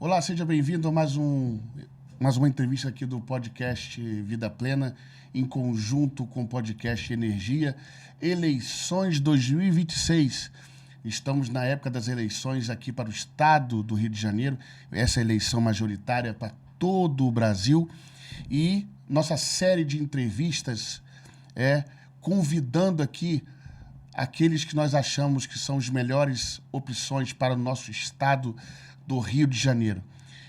Olá, seja bem-vindo a mais uma entrevista aqui do podcast Vida Plena, em conjunto com o podcast Energia. Eleições 2026. Estamos na época das eleições aqui para o estado do Rio de Janeiro, essa eleição majoritária para todo o Brasil. E nossa série de entrevistas é convidando aqui aqueles que nós achamos que são as melhores opções para o nosso estado do Rio de Janeiro.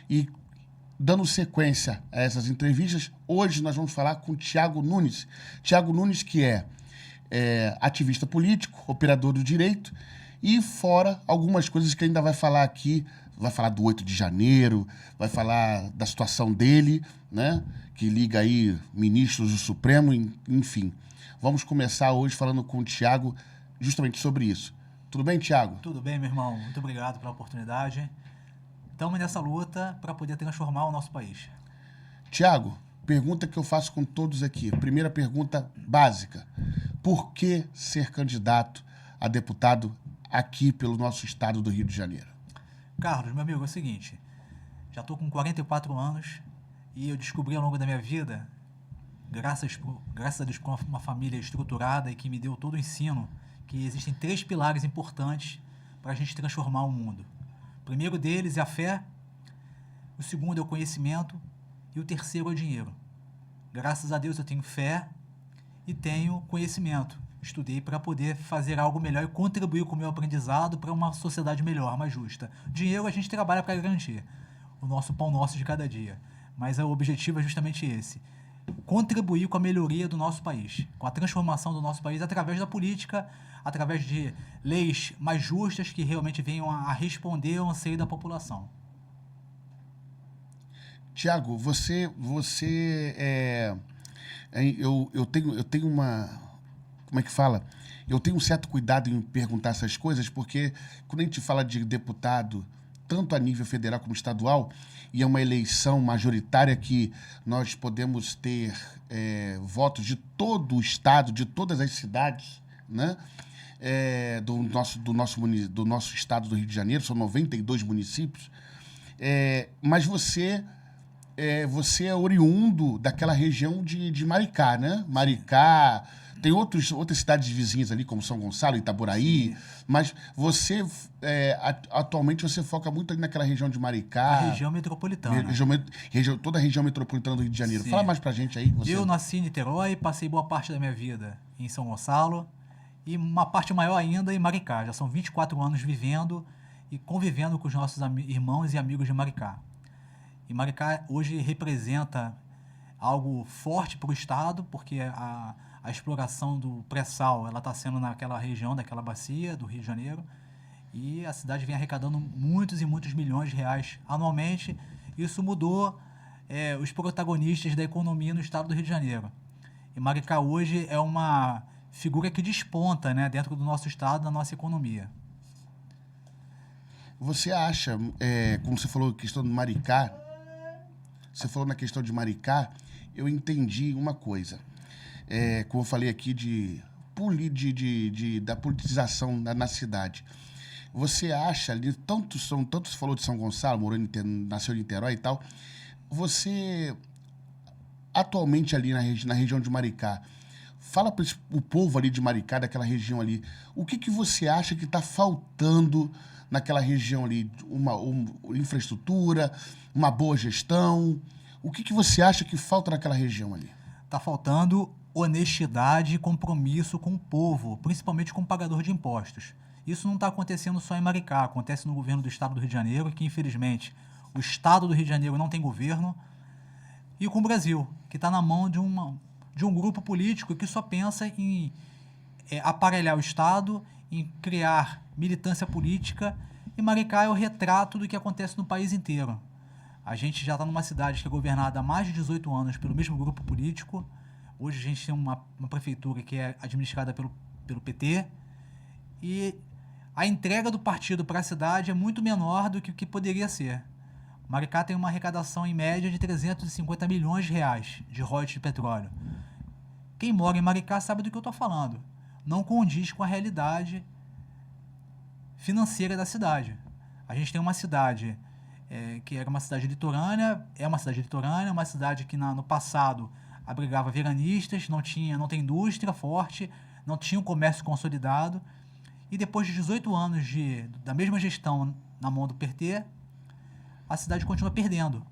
E dando sequência a essas entrevistas, hoje nós vamos falar com Thiago Nunes. Thiago Nunes, que é ativista político, operador do direito, e fora algumas coisas que ainda vai falar aqui, vai falar do 8 de janeiro, vai falar da situação dele, né, que liga aí ministros do Supremo, enfim. Vamos começar hoje falando com o Thiago justamente sobre isso. Tudo bem, Thiago? Tudo bem, meu irmão. Muito obrigado pela oportunidade. Estamos nessa luta para poder transformar o nosso país. Thiago, pergunta que eu faço com todos aqui. Primeira pergunta básica. Por que ser candidato a deputado aqui pelo nosso estado do Rio de Janeiro? Carlos, meu amigo, é o seguinte. Já estou com 44 anos e eu descobri ao longo da minha vida, graças a Deus, com uma família estruturada e que me deu todo o ensino, que existem 3 pilares importantes para a gente transformar o mundo. O primeiro deles é a fé, o segundo é o conhecimento e o terceiro é o dinheiro. Graças a Deus eu tenho fé e tenho conhecimento. Estudei para poder fazer algo melhor e contribuir com o meu aprendizado para uma sociedade melhor, mais justa. Dinheiro a gente trabalha para garantir o nosso pão nosso de cada dia, mas o objetivo é justamente esse: contribuir com a melhoria do nosso país, com a transformação do nosso país através da política, através de leis mais justas que realmente venham a responder ao anseio da população. Thiago, eu tenho uma, como é que fala? Eu tenho um certo cuidado em perguntar essas coisas, porque quando a gente fala de deputado, tanto a nível federal como estadual, e é uma eleição majoritária que nós podemos ter votos de todo o estado, de todas as cidades, né? Do nosso estado do Rio de Janeiro, são 92 municípios, mas você é oriundo daquela região de Maricá, né? Maricá, tem outras cidades vizinhas ali, como São Gonçalo, Itaboraí, sim, mas você, atualmente, você foca muito ali naquela região de Maricá. A região metropolitana. Toda a região metropolitana do Rio de Janeiro. Sim. Fala mais pra gente aí. Eu nasci em Niterói, passei boa parte da minha vida em São Gonçalo e uma parte maior ainda em Maricá. Já são 24 anos vivendo e convivendo com os nossos irmãos e amigos de Maricá. E Maricá hoje representa algo forte para o estado, porque a exploração do pré-sal está sendo naquela região, daquela bacia do Rio de Janeiro, e a cidade vem arrecadando muitos e muitos milhões de reais anualmente. Isso mudou os protagonistas da economia no estado do Rio de Janeiro. E Maricá hoje é uma figura que desponta, né, dentro do nosso estado, da nossa economia. Você acha, como você falou, questão do Maricá, você falou na questão de Maricá, eu entendi uma coisa. Como eu falei aqui da politização na cidade. Você acha ali, tanto você falou de São Gonçalo, nasceu em Niterói e tal, você atualmente ali na região de Maricá, fala para o povo ali de Maricá, daquela região ali, o que você acha que está faltando naquela região ali? Uma infraestrutura, uma boa gestão? O que você acha que falta naquela região ali? Está faltando honestidade e compromisso com o povo, principalmente com o pagador de impostos. Isso não está acontecendo só em Maricá, acontece no governo do estado do Rio de Janeiro, que infelizmente o estado do Rio de Janeiro não tem governo, e com o Brasil, que está na mão de um grupo político que só pensa em aparelhar o estado, em criar militância política, e Maricá é o retrato do que acontece no país inteiro. A gente já está numa cidade que é governada há mais de 18 anos pelo mesmo grupo político. Hoje a gente tem uma prefeitura que é administrada pelo PT, e a entrega do partido para a cidade é muito menor do que o que poderia ser. Maricá tem uma arrecadação em média de 350 milhões de reais de royalties de petróleo. Quem mora em Maricá sabe do que eu estou falando. Não condiz com a realidade financeira da cidade. A gente tem uma cidade que era uma cidade litorânea, uma cidade que no passado abrigava veranistas, não tem indústria forte, não tinha um comércio consolidado. E depois de 18 anos da mesma gestão na mão do PT, a cidade continua perdendo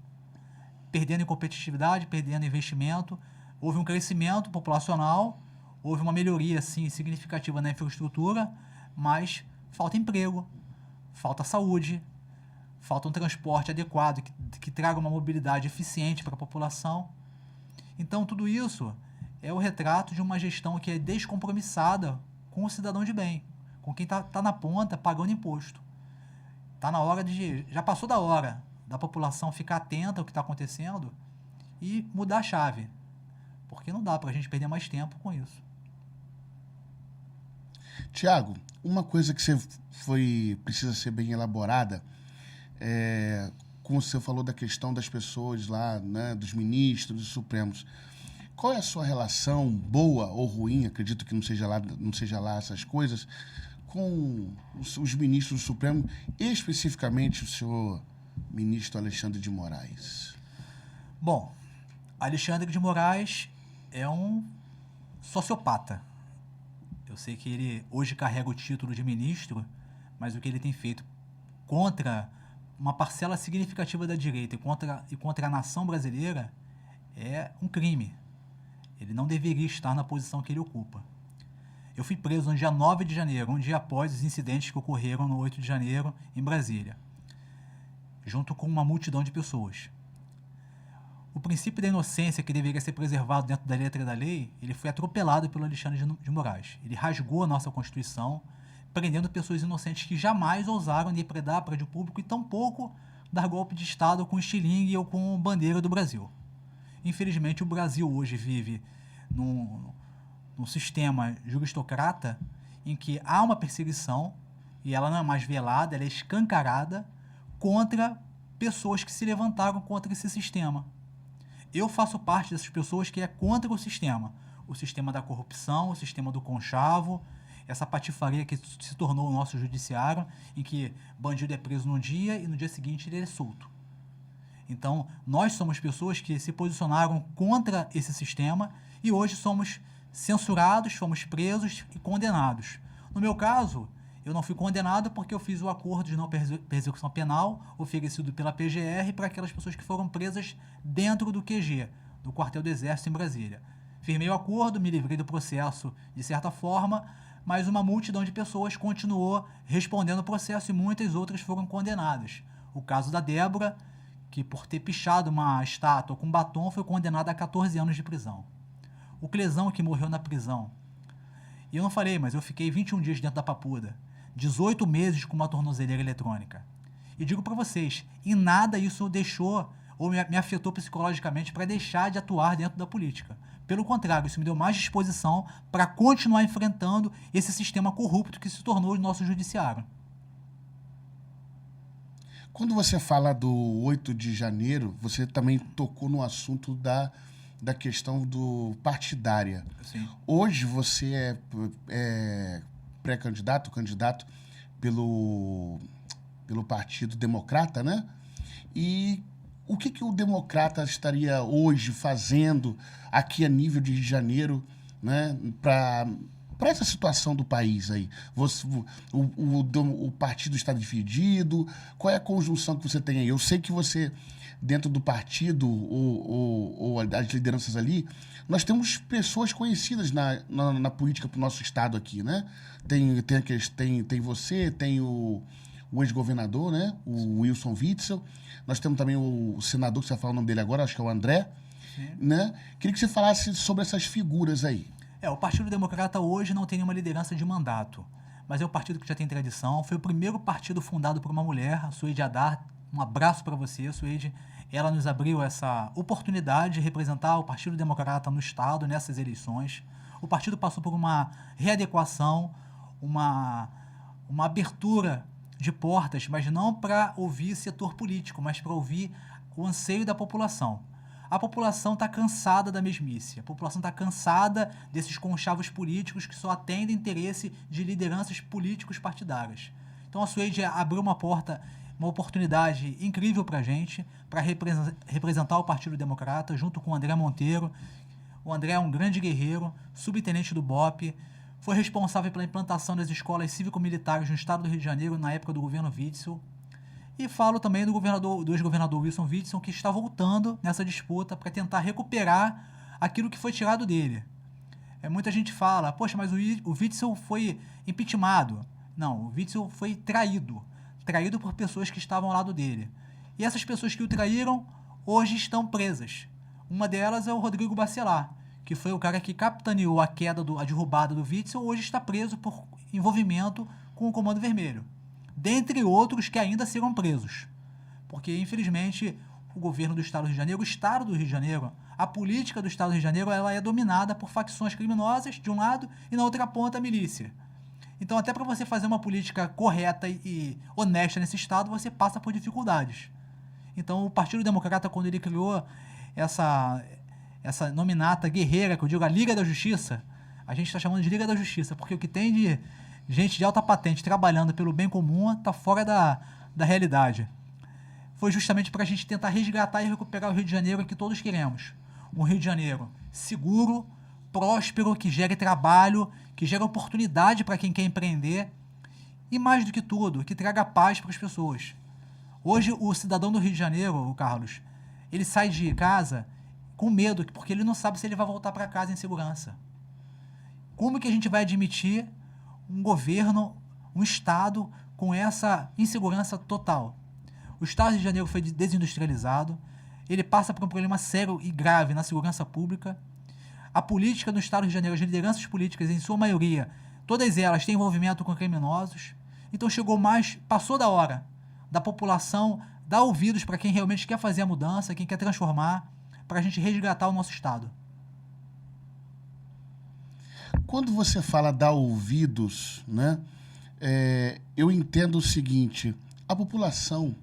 em competitividade, perdendo em investimento. Houve um crescimento populacional, houve uma melhoria sim, significativa na infraestrutura, mas falta emprego, falta saúde, falta um transporte adequado que traga uma mobilidade eficiente para a população. Então, tudo isso é o retrato de uma gestão que é descompromissada com o cidadão de bem, com quem está na ponta pagando imposto. Já passou da hora da população ficar atenta ao que está acontecendo e mudar a chave, porque não dá para a gente perder mais tempo com isso. Tiago, uma coisa que precisa ser bem elaborada, como você falou da questão das pessoas lá, né, dos ministros, dos supremos. Qual é a sua relação, boa ou ruim, acredito que não seja lá essas coisas, com os ministros do Supremo, especificamente o senhor ministro Alexandre de Moraes? Bom, Alexandre de Moraes é um sociopata. Eu sei que ele hoje carrega o título de ministro, mas o que ele tem feito contra uma parcela significativa da direita e contra a nação brasileira é um crime. Ele não deveria estar na posição que ele ocupa. Eu fui preso no dia 9 de janeiro, um dia após os incidentes que ocorreram no 8 de janeiro em Brasília, junto com uma multidão de pessoas. O princípio da inocência que deveria ser preservado dentro da letra da lei, ele foi atropelado pelo Alexandre de Moraes. Ele rasgou a nossa Constituição, prendendo pessoas inocentes que jamais ousaram depredar prédio público e tampouco dar golpe de Estado com estilingue ou com bandeira do Brasil. Infelizmente, o Brasil hoje vive num sistema juristocrata em que há uma perseguição, e ela não é mais velada, ela é escancarada, contra pessoas que se levantaram contra esse sistema. Eu faço parte dessas pessoas que é contra o sistema da corrupção, o sistema do conchavo, essa patifaria que se tornou o nosso judiciário, em que bandido é preso num dia e no dia seguinte ele é solto. Então, nós somos pessoas que se posicionaram contra esse sistema e hoje somos censurados, fomos presos e condenados. No meu caso, eu não fui condenado porque eu fiz o acordo de não persecução penal oferecido pela PGR para aquelas pessoas que foram presas dentro do QG, do quartel do Exército em Brasília. Firmei o acordo, me livrei do processo de certa forma, mas uma multidão de pessoas continuou respondendo o processo e muitas outras foram condenadas. O caso da Débora, que por ter pichado uma estátua com batom foi condenada a 14 anos de prisão. O Clesão, que morreu na prisão. E eu não falei, mas eu fiquei 21 dias dentro da Papuda, 18 meses com uma tornozeleira eletrônica. E digo para vocês, em nada isso deixou ou me afetou psicologicamente para deixar de atuar dentro da política. Pelo contrário, isso me deu mais disposição para continuar enfrentando esse sistema corrupto que se tornou o nosso judiciário. Quando você fala do 8 de janeiro, você também tocou no assunto da questão do partidária. Sim. Hoje você é pré-candidato, candidato pelo Partido Democrata, né? E o que o Democrata estaria hoje fazendo aqui a nível de Rio de Janeiro, né, para essa situação do país aí? O partido está dividido? Qual é a conjunção que você tem aí? Eu sei que você, dentro do partido ou as lideranças ali, nós temos pessoas conhecidas na política para o nosso estado aqui, né? Tem você, tem o ex-governador, né? O Wilson Witzel. Nós temos também o senador, que você vai falar o nome dele agora, acho que é o André. Sim. Né? Queria que você falasse sobre essas figuras aí. O Partido Democrata hoje não tem nenhuma liderança de mandato, mas é um partido que já tem tradição. Foi o primeiro partido fundado por uma mulher, a Suede Haddad. Um abraço para você, Suede. Ela nos abriu essa oportunidade de representar o Partido Democrata no Estado nessas eleições. O partido passou por uma readequação, uma abertura de portas, mas não para ouvir setor político, mas para ouvir o anseio da população. A população está cansada da mesmice, a população está cansada desses conchavos políticos que só atendem interesse de lideranças políticos partidárias. Então a Suede abriu uma porta uma oportunidade incrível para a gente, para representar o Partido Democrata, junto com o André Monteiro. O André é um grande guerreiro, subtenente do BOPE, foi responsável pela implantação das escolas cívico-militares no estado do Rio de Janeiro na época do governo Witzel. E falo também do ex-governador Wilson Witzel, que está voltando nessa disputa para tentar recuperar aquilo que foi tirado dele. Muita gente fala, poxa, mas o Witzel foi impeachmentado. Não, o Witzel foi traído por pessoas que estavam ao lado dele. E essas pessoas que o traíram, hoje estão presas. Uma delas é o Rodrigo Bacelar, que foi o cara que capitaneou a derrubada do Witzel, hoje está preso por envolvimento com o Comando Vermelho. Dentre outros que ainda serão presos. Porque, infelizmente, o governo do Estado do Rio de Janeiro, o Estado do Rio de Janeiro, a política do Estado do Rio de Janeiro, ela é dominada por facções criminosas, de um lado, e na outra ponta a milícia. Então, até para você fazer uma política correta e honesta nesse Estado, você passa por dificuldades. Então, o Partido Democrata, quando ele criou essa nominata guerreira, que eu digo a Liga da Justiça, a gente está chamando de Liga da Justiça, porque o que tem de gente de alta patente trabalhando pelo bem comum está fora da realidade. Foi justamente para a gente tentar resgatar e recuperar o Rio de Janeiro que todos queremos. Um Rio de Janeiro seguro, próspero, que gere trabalho, que gere oportunidade para quem quer empreender e, mais do que tudo, que traga paz para as pessoas. Hoje, o cidadão do Rio de Janeiro, o Carlos, ele sai de casa com medo, porque ele não sabe se ele vai voltar para casa em segurança. Como que a gente vai admitir um governo, um Estado com essa insegurança total? O Estado do Rio de Janeiro foi desindustrializado, ele passa por um problema sério e grave na segurança pública. A política no Estado do Rio de Janeiro, as lideranças políticas, em sua maioria, todas elas têm envolvimento com criminosos. Então passou da hora da população dar ouvidos para quem realmente quer fazer a mudança, quem quer transformar, para a gente resgatar o nosso Estado. Quando você fala dar ouvidos, né, eu entendo o seguinte: a população,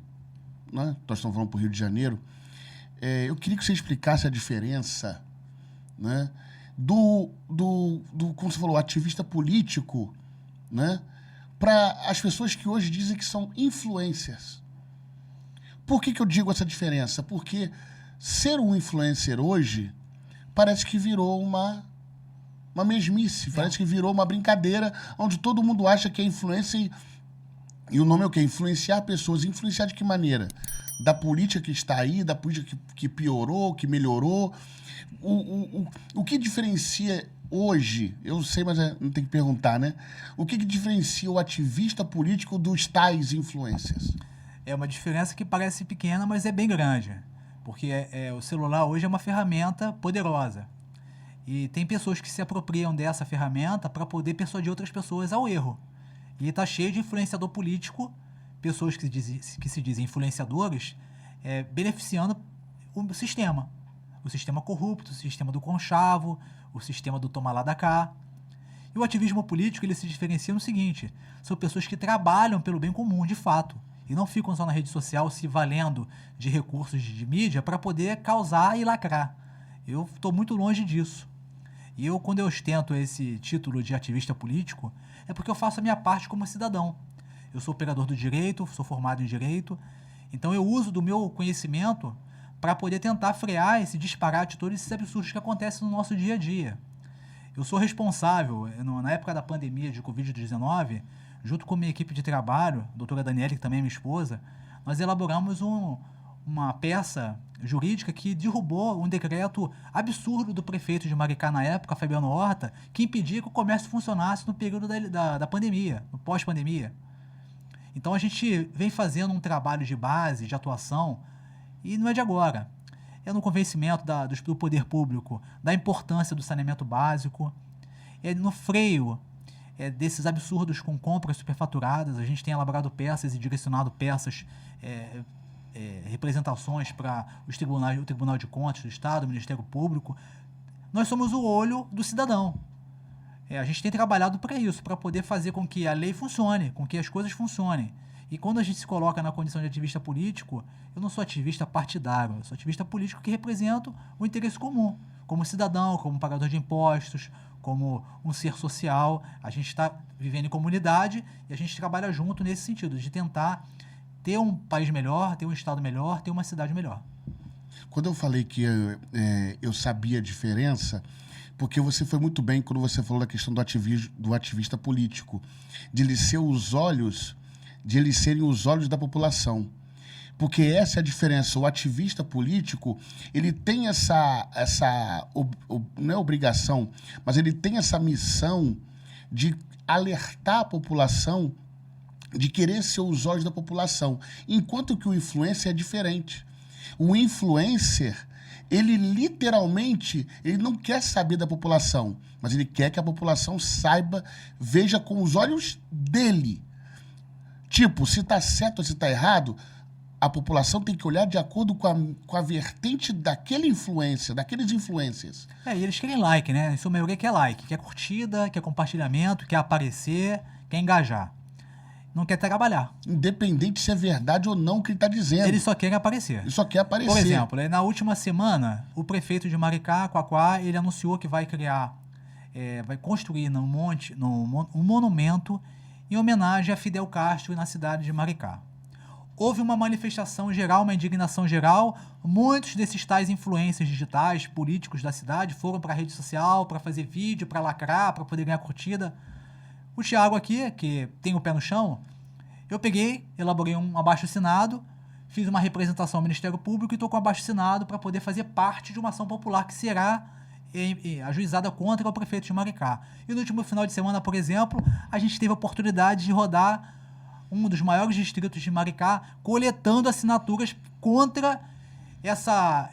né, nós estamos falando para o Rio de Janeiro, eu queria que você explicasse a diferença, né, como você falou, ativista político, né, para as pessoas que hoje dizem que são influencers. Por que eu digo essa diferença? Porque ser um influencer hoje parece que virou uma mesmice, parece que virou uma brincadeira onde todo mundo acha que é influência e o nome é o quê? Influenciar pessoas. Influenciar de que maneira? Da política que está aí, da política que piorou, que melhorou. O que diferencia hoje, eu sei, mas não tem que perguntar, né? O que diferencia o ativista político dos tais influencers? É uma diferença que parece pequena, mas é bem grande. Porque o celular hoje é uma ferramenta poderosa. E tem pessoas que se apropriam dessa ferramenta para poder persuadir outras pessoas ao erro. E está cheio de influenciador político, pessoas que se dizem influenciadores, beneficiando o sistema. O sistema corrupto, o sistema do conchavo, o sistema do tomar lá da cá. E o ativismo político, ele se diferencia no seguinte: são pessoas que trabalham pelo bem comum, de fato, e não ficam só na rede social se valendo de recursos de mídia para poder causar e lacrar. Eu estou muito longe disso. E quando eu ostento esse título de ativista político, é porque eu faço a minha parte como cidadão. Eu sou operador do direito, sou formado em direito, então eu uso do meu conhecimento para poder tentar frear esse disparate, todos esses absurdos que acontecem no nosso dia a dia. Eu sou responsável, na época da pandemia de Covid-19, junto com a minha equipe de trabalho, a doutora Daniele, que também é minha esposa, nós elaboramos uma peça jurídica que derrubou um decreto absurdo do prefeito de Maricá na época, Fabiano Horta, que impedia que o comércio funcionasse no período da pandemia, no pós-pandemia. Então a gente vem fazendo um trabalho de base, de atuação, e não é de agora. É no convencimento do poder público da importância do saneamento básico, é no freio desses absurdos com compras superfaturadas. A gente tem elaborado peças e direcionado peças, representações para o Tribunal de Contas do Estado, o Ministério Público. Nós somos o olho do cidadão. A gente tem trabalhado para isso, para poder fazer com que a lei funcione, com que as coisas funcionem. E quando a gente se coloca na condição de ativista político, eu não sou ativista partidário, eu sou ativista político que represento o interesse comum, como cidadão, como pagador de impostos, como um ser social. A gente está vivendo em comunidade e a gente trabalha junto nesse sentido, de tentar ter um país melhor, ter um estado melhor, ter uma cidade melhor. Quando eu falei que eu sabia a diferença, porque você foi muito bem quando você falou da questão do ativista político, de ele ser os olhos, de eles serem os olhos da população. Porque essa é a diferença. O ativista político, ele tem não é obrigação, mas ele tem essa missão de alertar a população, de querer ser os olhos da população. Enquanto que o influencer é diferente. O influencer, ele literalmente, ele não quer saber da população, mas ele quer que a população saiba, veja com os olhos dele. Tipo, se tá certo ou se tá errado, a população tem que olhar de acordo com a vertente daquele influencer, daqueles influencers. E eles querem like, né? Em sua maioria quer like, quer curtida, quer compartilhamento, quer aparecer, quer engajar. Não quer trabalhar. Independente se é verdade ou não o que ele está dizendo. Eles só querem aparecer. Ele só quer aparecer. Por exemplo, na última semana, o prefeito de Maricá, Quaquá, ele anunciou que vai criar, vai construir um monumento em homenagem a Fidel Castro na cidade de Maricá. Houve uma manifestação geral, uma indignação geral. Muitos desses tais influencers digitais, políticos da cidade, foram para a rede social para fazer vídeo, para lacrar, para poder ganhar curtida. O Thiago aqui, que tem o pé no chão, eu peguei, elaborei um abaixo-assinado, fiz uma representação ao Ministério Público e estou com o abaixo-assinado para poder fazer parte de uma ação popular que será ajuizada contra o prefeito de Maricá. E no último final de semana, por exemplo, a gente teve a oportunidade de rodar um dos maiores distritos de Maricá, coletando assinaturas contra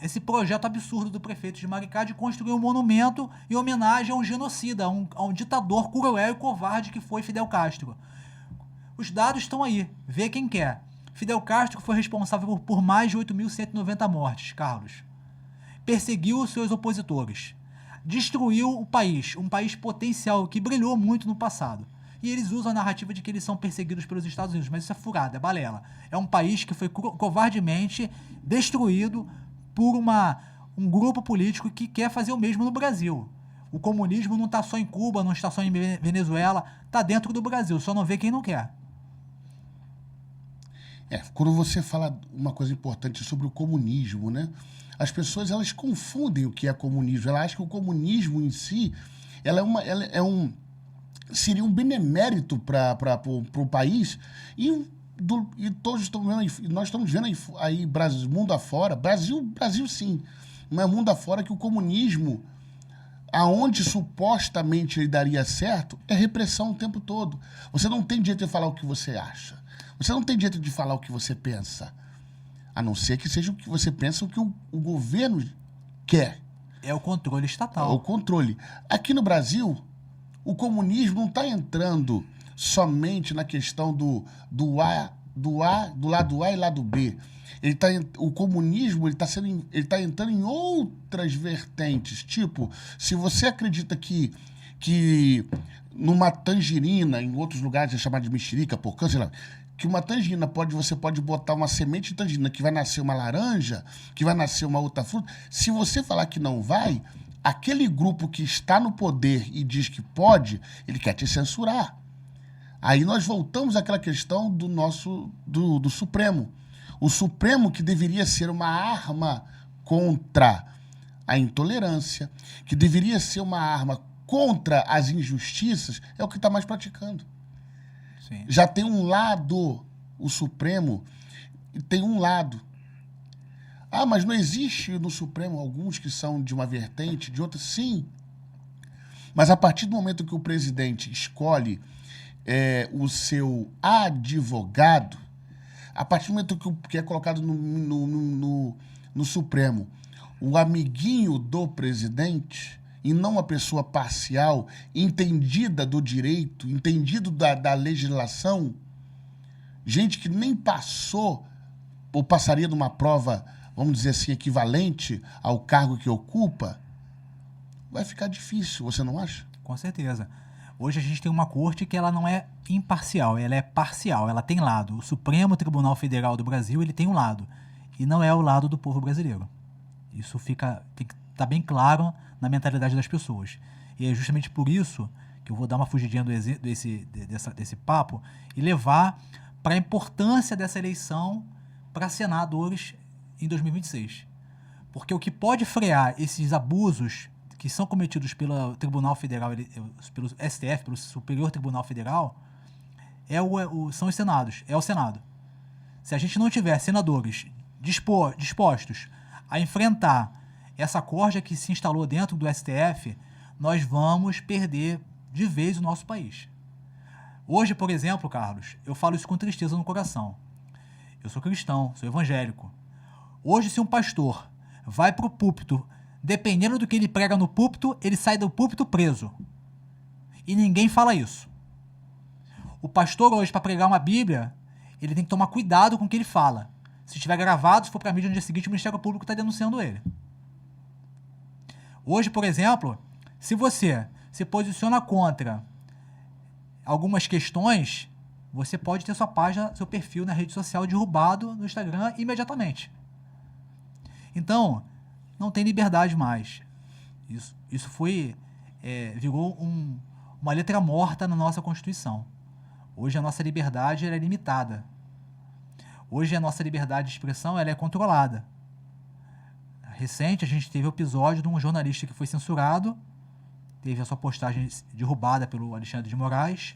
esse projeto absurdo do prefeito de Maricá de construir um monumento em homenagem a um genocida, a um ditador cruel e covarde que foi Fidel Castro. Os dados estão aí, vê quem quer. Fidel Castro foi responsável por mais de 8.190 mortes, Carlos. Perseguiu os seus opositores. Destruiu o país, um país potencial que brilhou muito no passado. E eles usam a narrativa de que eles são perseguidos pelos Estados Unidos, mas isso é furada, é balela. É um país que foi covardemente destruído por um grupo político que quer fazer o mesmo no Brasil. O comunismo não está só em Cuba, não está só em Venezuela, está dentro do Brasil, só não vê quem não quer. Quando você fala uma coisa importante sobre o comunismo, né? As pessoas, elas confundem o que é comunismo. Elas acham que o comunismo em si, seria um benemérito para o país e todos estão vendo, nós estamos vendo aí Brasil, mundo afora, Brasil sim, mas mundo afora que o comunismo, aonde supostamente ele daria certo, é repressão o tempo todo. Você não tem direito de falar o que você acha. Você não tem direito de falar o que você pensa. A não ser que seja o que você pensa, o que o governo quer. É o controle estatal. É o controle. Aqui no Brasil, o comunismo não está entrando somente na questão do lado A e lado B. O comunismo está entrando em outras vertentes. Tipo, se você acredita que numa tangerina, em outros lugares é chamado de mexerica, porcã, sei lá, que uma tangerina você pode botar uma semente de tangerina que vai nascer uma laranja, que vai nascer uma outra fruta. Se você falar que não vai, aquele grupo que está no poder e diz que pode, ele quer te censurar. Aí nós voltamos àquela questão do Supremo. O Supremo, que deveria ser uma arma contra a intolerância, que deveria ser uma arma contra as injustiças, é o que está mais praticando. Sim. Já tem um lado, o Supremo tem um lado. Mas não existe no Supremo alguns que são de uma vertente, de outra? Sim. Mas a partir do momento que o presidente escolhe o seu advogado, a partir do momento que é colocado no Supremo o amiguinho do presidente, e não uma pessoa parcial, entendida do direito, entendido da legislação, gente que nem passou ou passaria numa prova, vamos dizer assim, equivalente ao cargo que ocupa, vai ficar difícil, você não acha? Com certeza. Hoje a gente tem uma corte que ela não é imparcial, ela é parcial, ela tem lado. O Supremo Tribunal Federal do Brasil, ele tem um lado, e não é o lado do povo brasileiro. Isso tem que estar bem claro na mentalidade das pessoas. E é justamente por isso que eu vou dar uma fugidinha desse papo e levar para a importância dessa eleição para senadores em 2026. Porque o que pode frear esses abusos que são cometidos pelo Tribunal Federal, pelo STF, pelo Superior Tribunal Federal, são os senados, é o Senado. Se a gente não tiver senadores dispostos a enfrentar essa corja que se instalou dentro do STF, nós vamos perder de vez o nosso país. Hoje, por exemplo, Carlos, eu falo isso com tristeza no coração. Eu sou cristão, sou evangélico. Hoje, se um pastor vai para o púlpito, dependendo do que ele prega no púlpito, ele sai do púlpito preso. E ninguém fala isso. O pastor hoje, para pregar uma Bíblia, ele tem que tomar cuidado com o que ele fala. Se estiver gravado, se for para a mídia no dia seguinte, o Ministério Público está denunciando ele. Hoje, por exemplo, se você se posiciona contra algumas questões, você pode ter sua página, seu perfil na rede social derrubado no Instagram imediatamente. Então, não tem liberdade mais. Isso virou uma letra morta na nossa Constituição. Hoje a nossa liberdade é limitada. Hoje a nossa liberdade de expressão é controlada. Recente, a gente teve o episódio de um jornalista que foi censurado, teve a sua postagem derrubada pelo Alexandre de Moraes.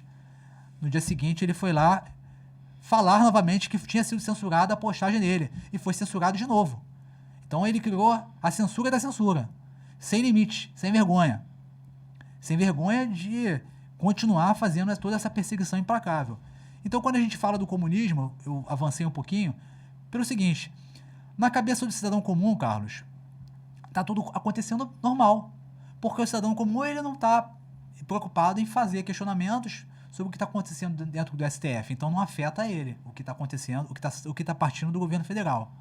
No dia seguinte, ele foi lá falar novamente que tinha sido censurada a postagem dele, e foi censurado de novo. Então ele criou a censura da censura, sem limite, sem vergonha. Sem vergonha de continuar fazendo toda essa perseguição implacável. Então, quando a gente fala do comunismo, eu avancei um pouquinho, pelo seguinte: na cabeça do cidadão comum, Carlos, está tudo acontecendo normal. Porque o cidadão comum ele não está preocupado em fazer questionamentos sobre o que está acontecendo dentro do STF. Então, não afeta ele o que está acontecendo, o que está partindo do governo federal.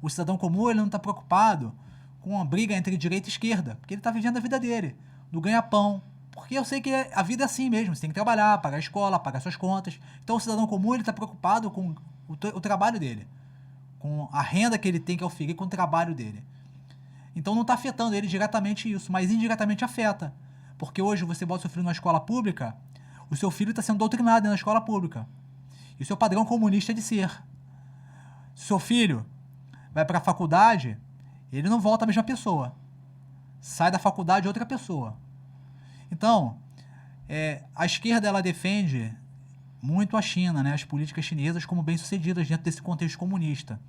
O cidadão comum ele não está preocupado com a briga entre direita e esquerda, porque ele está vivendo a vida dele, do ganha-pão. Porque eu sei que a vida é assim mesmo, você tem que trabalhar, pagar a escola, pagar suas contas. Então o cidadão comum ele está preocupado com o trabalho dele, com a renda que ele tem que oferir com o trabalho dele. Então não está afetando ele diretamente isso, mas indiretamente afeta. Porque hoje você bota seu filho na escola pública, o seu filho está sendo doutrinado na escola pública. E o seu padrão comunista é de ser. Se o seu filho vai para a faculdade, ele não volta a mesma pessoa. Sai da faculdade outra pessoa. Então, a esquerda ela defende muito a China, né, as políticas chinesas como bem-sucedidas dentro desse contexto comunista.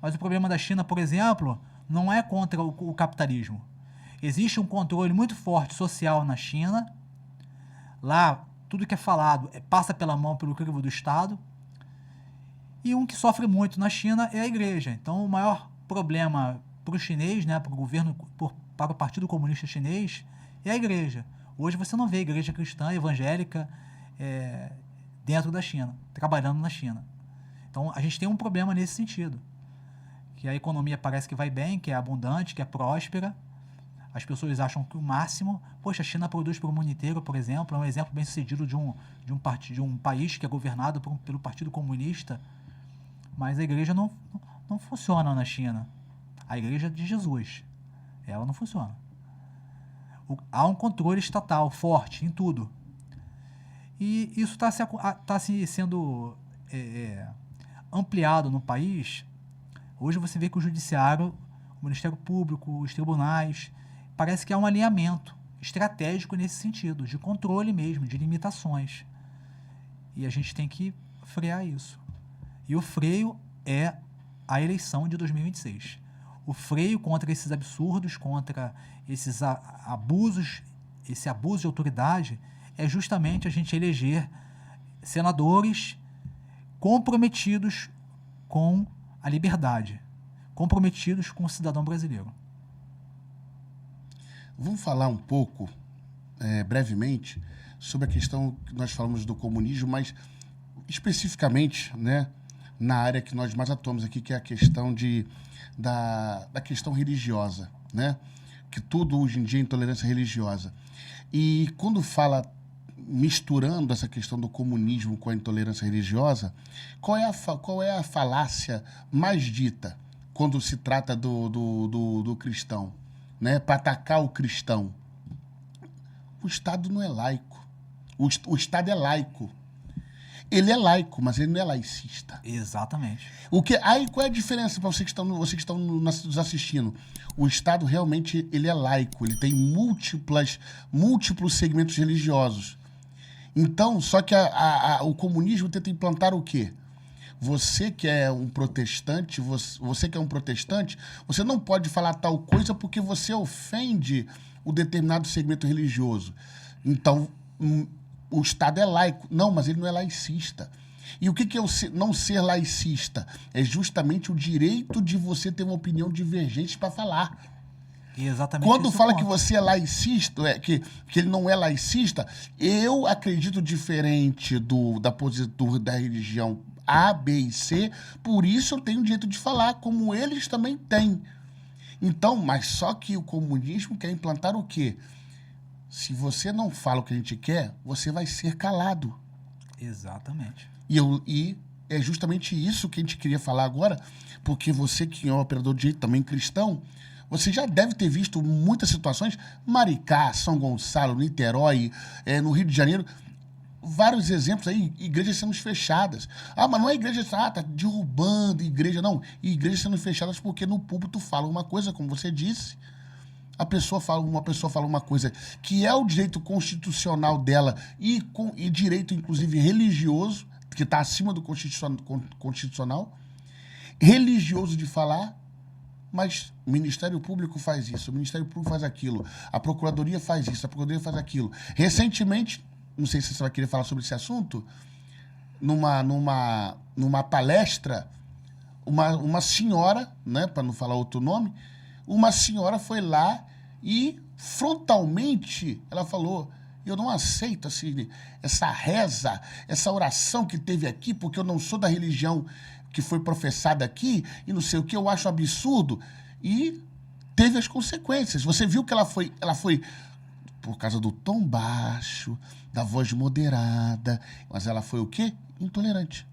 Mas o problema da China, por exemplo, não é contra o capitalismo. Existe um controle muito forte social na China. Lá, tudo que é falado passa pela mão, pelo crivo do Estado. E um que sofre muito na China é a igreja. Então, o maior problema para o chinês, né, para o governo, para o Partido Comunista Chinês, é a igreja. Hoje você não vê igreja cristã, evangélica, dentro da China, trabalhando na China. Então, a gente tem um problema nesse sentido. Que a economia parece que vai bem, que é abundante, que é próspera. As pessoas acham que o máximo... Poxa, a China produz para o mundo inteiro, por exemplo. É um exemplo bem sucedido de um país que é governado pelo Partido Comunista. Mas a igreja não funciona na China. A igreja de Jesus, ela não funciona. Há um controle estatal forte em tudo. E isso está sendo ampliado no país. Hoje você vê que o judiciário, o Ministério Público, os tribunais, parece que há um alinhamento estratégico nesse sentido, de controle mesmo, de limitações. E a gente tem que frear isso. E o freio é a eleição de 2026. O freio contra esses absurdos, contra esses abusos, esse abuso de autoridade, é justamente a gente eleger senadores comprometidos com a liberdade, comprometidos com o cidadão brasileiro. Vamos falar um pouco, brevemente, sobre a questão que nós falamos do comunismo, mas especificamente, né, na área que nós mais atuamos aqui, que é a questão da questão religiosa, né? Que tudo hoje em dia é intolerância religiosa. E quando fala misturando essa questão do comunismo com a intolerância religiosa, qual é a falácia mais dita quando se trata do cristão, né? Para atacar o cristão? O Estado não é laico. O Estado é laico. Ele é laico, mas ele não é laicista. Exatamente. Aí qual é a diferença para vocês que estão nos assistindo? O Estado realmente ele é laico, ele tem múltiplos segmentos religiosos. Então, só que o comunismo tenta implantar o quê? Você que é um protestante, você não pode falar tal coisa porque você ofende o determinado segmento religioso. Então, o Estado é laico. Não, mas ele não é laicista. E o que é não ser laicista? É justamente o direito de você ter uma opinião divergente para falar. E exatamente Quando esse fala ponto. que você é laicista, que ele não é laicista, eu acredito diferente da religião A, B e C, por isso eu tenho o direito de falar, como eles também têm. Então, mas só que o comunismo quer implantar o quê? Se você não fala o que a gente quer, você vai ser calado. Exatamente. E é justamente isso que a gente queria falar agora, porque você que é um operador de direito também cristão, você já deve ter visto muitas situações, Maricá, São Gonçalo, Niterói, no Rio de Janeiro, vários exemplos aí, igrejas sendo fechadas. Ah, mas não é igreja, tá derrubando igreja, não. Igrejas sendo fechadas porque no púlpito fala uma coisa, como você disse. Uma pessoa fala uma coisa que é o direito constitucional dela e direito, inclusive, religioso, que está acima do constitucional, religioso de falar, mas o Ministério Público faz isso, o Ministério Público faz aquilo, a Procuradoria faz isso, a Procuradoria faz aquilo. Recentemente, não sei se você vai querer falar sobre esse assunto, numa palestra, uma senhora, né, para não falar outro nome, uma senhora foi lá e frontalmente ela falou: eu não aceito assim, essa reza, essa oração que teve aqui, porque eu não sou da religião que foi professada aqui, e não sei o que, eu acho absurdo. E teve as consequências. Você viu que ela foi por causa do tom baixo, da voz moderada, mas ela foi o quê? Intolerante.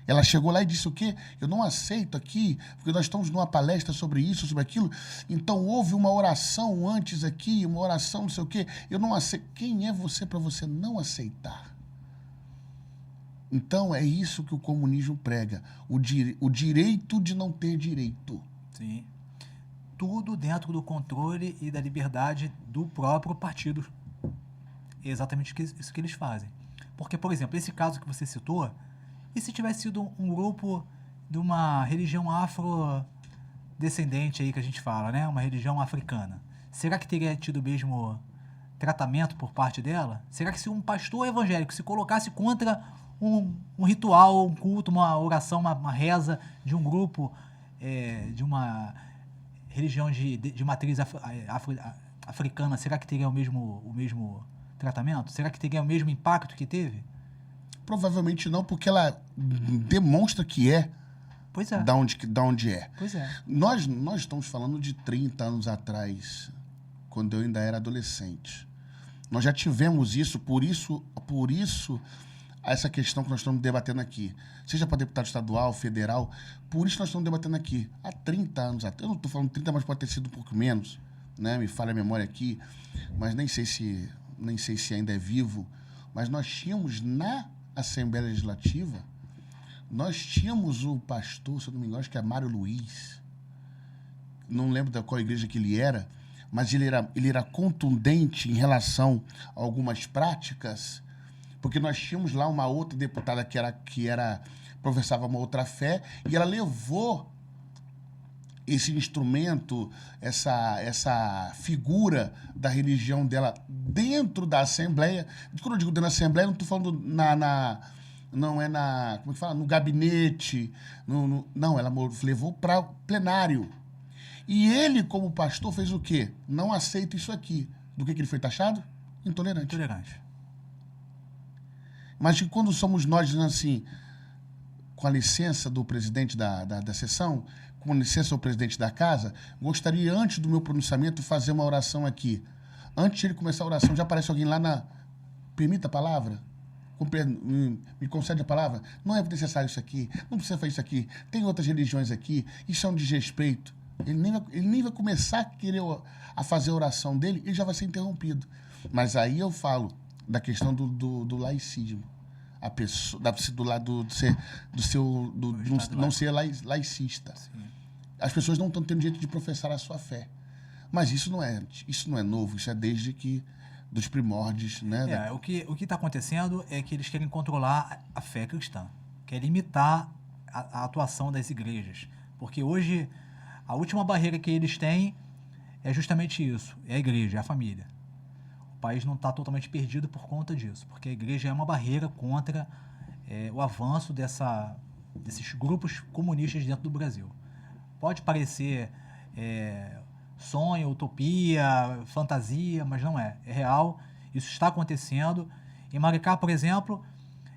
Ela chegou lá e disse o quê? Eu não aceito aqui, porque nós estamos numa palestra sobre isso, sobre aquilo. Então houve uma oração antes aqui, uma oração não sei o quê. Eu não aceito. Quem é você para você não aceitar? Então é isso que o comunismo prega. O direito de não ter direito. Sim. Tudo dentro do controle e da liberdade do próprio partido. É exatamente isso que eles fazem. Porque, por exemplo, esse caso que você citou, e se tivesse sido um grupo de uma religião afrodescendente aí que a gente fala, né? Uma religião africana. Será que teria tido o mesmo tratamento por parte dela? Será que se um pastor evangélico se colocasse contra um ritual, um culto, uma oração, uma reza de um grupo, de uma religião de matriz africana, será que teria o mesmo tratamento? Será que teria o mesmo impacto que teve? Provavelmente não, porque ela demonstra que é. Pois é. Da onde é. Pois é. Nós estamos falando de 30 anos atrás, quando eu ainda era adolescente. Nós já tivemos isso, por isso essa questão que nós estamos debatendo aqui. Seja para deputado estadual, federal, por isso nós estamos debatendo aqui. Há 30 anos atrás, eu não estou falando 30, mas pode ter sido um pouco menos, né? Me falha a memória aqui, mas nem sei se ainda é vivo, mas nós tínhamos na Assembleia Legislativa, nós tínhamos o pastor, se eu não me engano, acho que é Mário Luiz, não lembro da qual igreja que ele era, mas ele era contundente em relação a algumas práticas, porque nós tínhamos lá uma outra deputada que professava uma outra fé, e ela levou esse instrumento, essa figura da religião dela dentro da Assembleia. Quando eu digo dentro da Assembleia, não estou falando não é como é que fala? No gabinete. Não, ela levou para plenário. E ele, como pastor, fez o quê? Não aceita isso aqui. Do que ele foi taxado? Intolerante. Intolerante. Mas quando somos nós dizendo assim, com a licença do presidente da sessão, com licença do presidente da casa, gostaria, antes do meu pronunciamento, fazer uma oração aqui. Antes de ele começar a oração, já aparece alguém lá na... Permita a palavra? Me concede a palavra? Não é necessário isso aqui, não precisa fazer isso aqui, tem outras religiões aqui, isso é um desrespeito. Ele nem vai começar a fazer a oração dele, ele já vai ser interrompido. Mas aí eu falo da questão do laicismo. a pessoa do lado de não ser laicista. Sim. As pessoas não estão tendo jeito de professar a sua fé. Mas isso não é novo, isso é desde que dos primórdios, né? O que está acontecendo é que eles querem controlar a fé cristã, querem limitar a atuação das igrejas. Porque hoje, a última barreira que eles têm é justamente isso, é a igreja, é a família. O país não está totalmente perdido por conta disso, porque a igreja é uma barreira contra o avanço desses grupos comunistas dentro do Brasil. Pode parecer sonho, utopia, fantasia, mas não é. É real, isso está acontecendo. Em Maricá, por exemplo,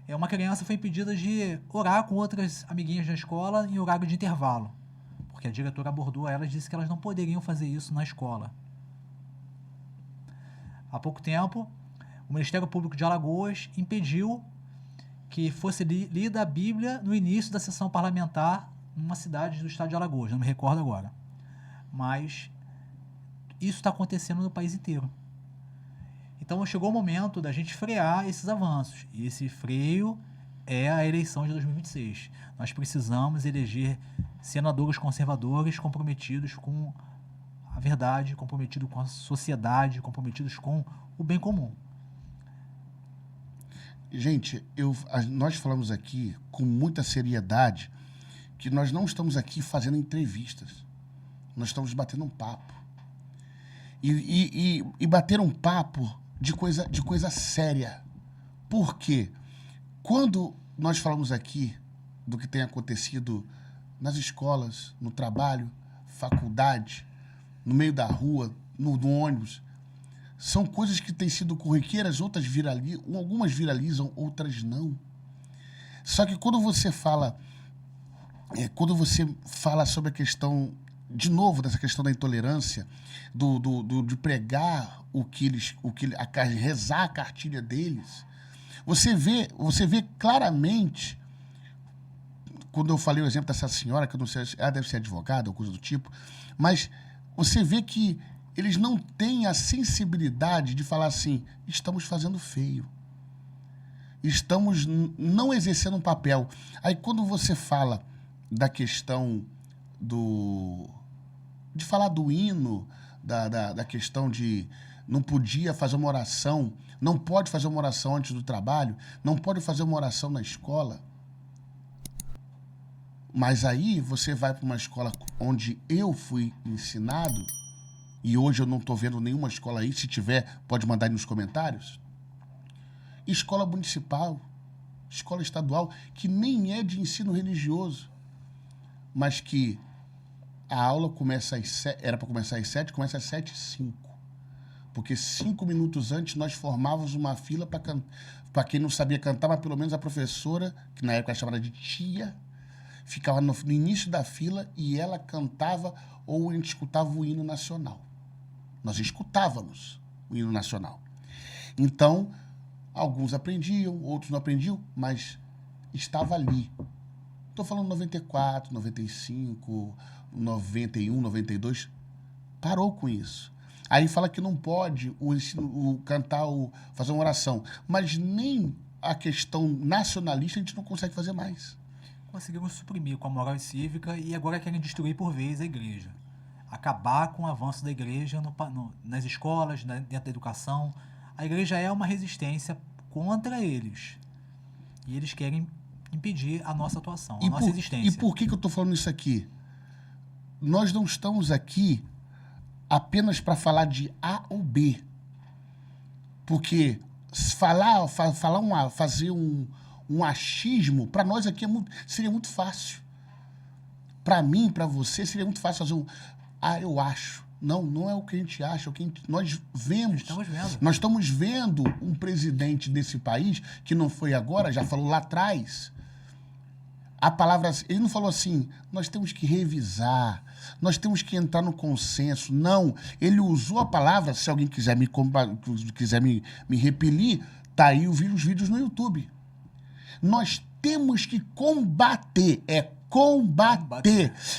uma criança foi impedida de orar com outras amiguinhas da escola em horário de intervalo, porque a diretora abordou elas e disse que elas não poderiam fazer isso na escola. Há pouco tempo, o Ministério Público de Alagoas impediu que fosse lida a Bíblia no início da sessão parlamentar numa cidade do estado de Alagoas, não me recordo agora. Mas isso está acontecendo no país inteiro. Então chegou o momento da gente frear esses avanços. E esse freio é a eleição de 2026. Nós precisamos eleger senadores conservadores comprometidos com a verdade, comprometidos com a sociedade, comprometidos com o bem comum. Gente, nós falamos aqui com muita seriedade que nós não estamos aqui fazendo entrevistas. Nós estamos batendo um papo. E bater um papo de coisa séria. Por quê? Quando nós falamos aqui do que tem acontecido nas escolas, no trabalho, faculdade, no meio da rua, no ônibus, são coisas que têm sido corriqueiras, algumas viralizam, outras não. Só que quando você fala sobre a questão, de novo, dessa questão da intolerância, de pregar rezar a cartilha deles, você vê claramente, quando eu falei o exemplo dessa senhora, que eu não sei, ela deve ser advogada ou coisa do tipo, mas você vê que eles não têm a sensibilidade de falar assim, estamos fazendo feio. Estamos não exercendo um papel. Aí quando você fala da questão de falar do hino, da questão de não podia fazer uma oração, não pode fazer uma oração antes do trabalho, não pode fazer uma oração na escola. Mas aí você vai para uma escola onde eu fui ensinado, e hoje eu não estou vendo nenhuma escola aí, se tiver, pode mandar aí nos comentários. Escola municipal, escola estadual, que nem é de ensino religioso, mas que a aula era para começar às 7, começa às 7h05. Porque 5 minutos antes nós formávamos uma fila para quem não sabia cantar, mas pelo menos a professora, que na época era chamada de tia, ficava no início da fila e ela cantava ou a gente escutava o hino nacional. Nós escutávamos o hino nacional. Então, alguns aprendiam, outros não aprendiam, mas estava ali. Estou falando 94, 95, 91, 92. Parou com isso. Aí fala que não pode fazer uma oração. Mas nem a questão nacionalista a gente não consegue fazer mais. Conseguimos suprimir com a moral cívica e agora querem destruir por vez a igreja. Acabar com o avanço da igreja nas escolas, dentro da educação. A igreja é uma resistência contra eles. E eles querem impedir a nossa atuação, a nossa existência. E por que eu estou falando isso aqui? Nós não estamos aqui apenas para falar de A ou B. Porque fazer um achismo, para nós aqui seria muito fácil. Para mim, para você, seria muito fácil fazer eu acho. Não é o que a gente acha, é o que nós vemos. Nós estamos vendo um presidente desse país, que não foi agora, já falou lá atrás. A palavra, ele não falou assim, nós temos que revisar, nós temos que entrar no consenso. Não, ele usou a palavra, se alguém quiser me repelir, tá aí os vídeos no YouTube. Nós temos que combater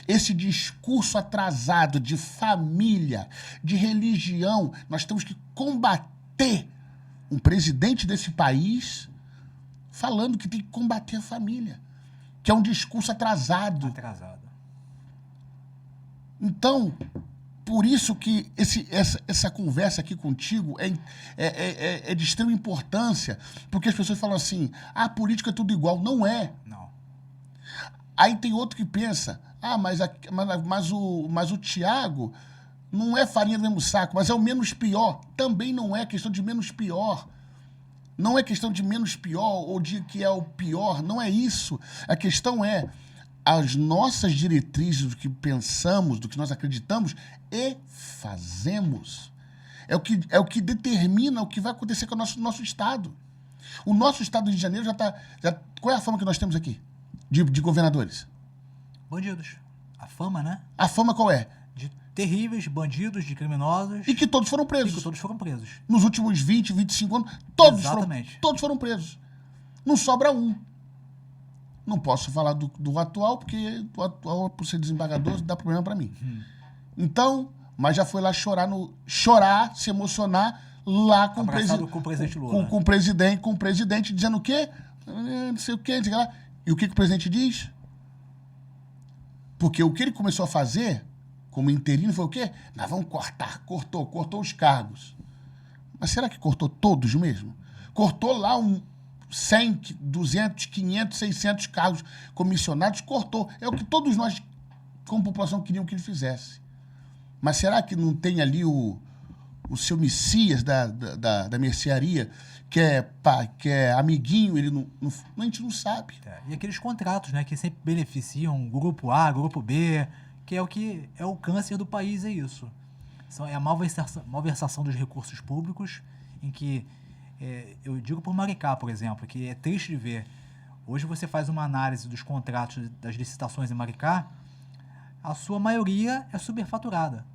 esse discurso atrasado de família, de religião. Nós temos que combater. Um presidente desse país falando que tem que combater a família, que é um discurso atrasado. Atrasado. Então, por isso que essa conversa aqui contigo é de extrema importância, porque as pessoas falam assim, a política é tudo igual. Não é. Não. Aí tem outro que pensa, mas o Thiago não é farinha do mesmo saco, mas é o menos pior. Também não é questão de menos pior. Não é questão de menos pior ou de que é o pior. Não é isso. A questão é as nossas diretrizes, do que pensamos, do que nós acreditamos e fazemos. É o que determina o que vai acontecer com o nosso Estado. O nosso Estado do Rio de Janeiro já está... Qual é a fama que nós temos aqui de governadores? Bandidos. A fama, né? A fama qual é? De terríveis bandidos, de criminosos. E que todos foram E presos. que todos foram presos. Nos últimos 20, 25 anos, todos Exatamente. foram presos. Não sobra um. Não posso falar do atual, porque o atual, por ser desembargador, dá problema para mim. Então, mas já foi lá chorar, se emocionar lá com o presidente Lula. Com o presidente, dizendo o quê? Não sei o quê, não sei o que lá. E o que o presidente diz? Porque o que ele começou a fazer, como interino, foi o quê? Nós vamos cortar. Cortou os cargos. Mas será que cortou todos mesmo? Cortou lá 100, 200, 500, 600 cargos comissionados, cortou. É o que todos nós, como população, queríamos que ele fizesse. Mas será que não tem ali o seu Messias da mercearia, que é amiguinho, a gente não sabe. E aqueles contratos, né, que sempre beneficiam grupo A, grupo B, que é o câncer do país, é isso. É a malversação dos recursos públicos, em que, eu digo por Maricá, por exemplo, que é triste de ver. Hoje você faz uma análise dos contratos das licitações em Maricá, a sua maioria é superfaturada.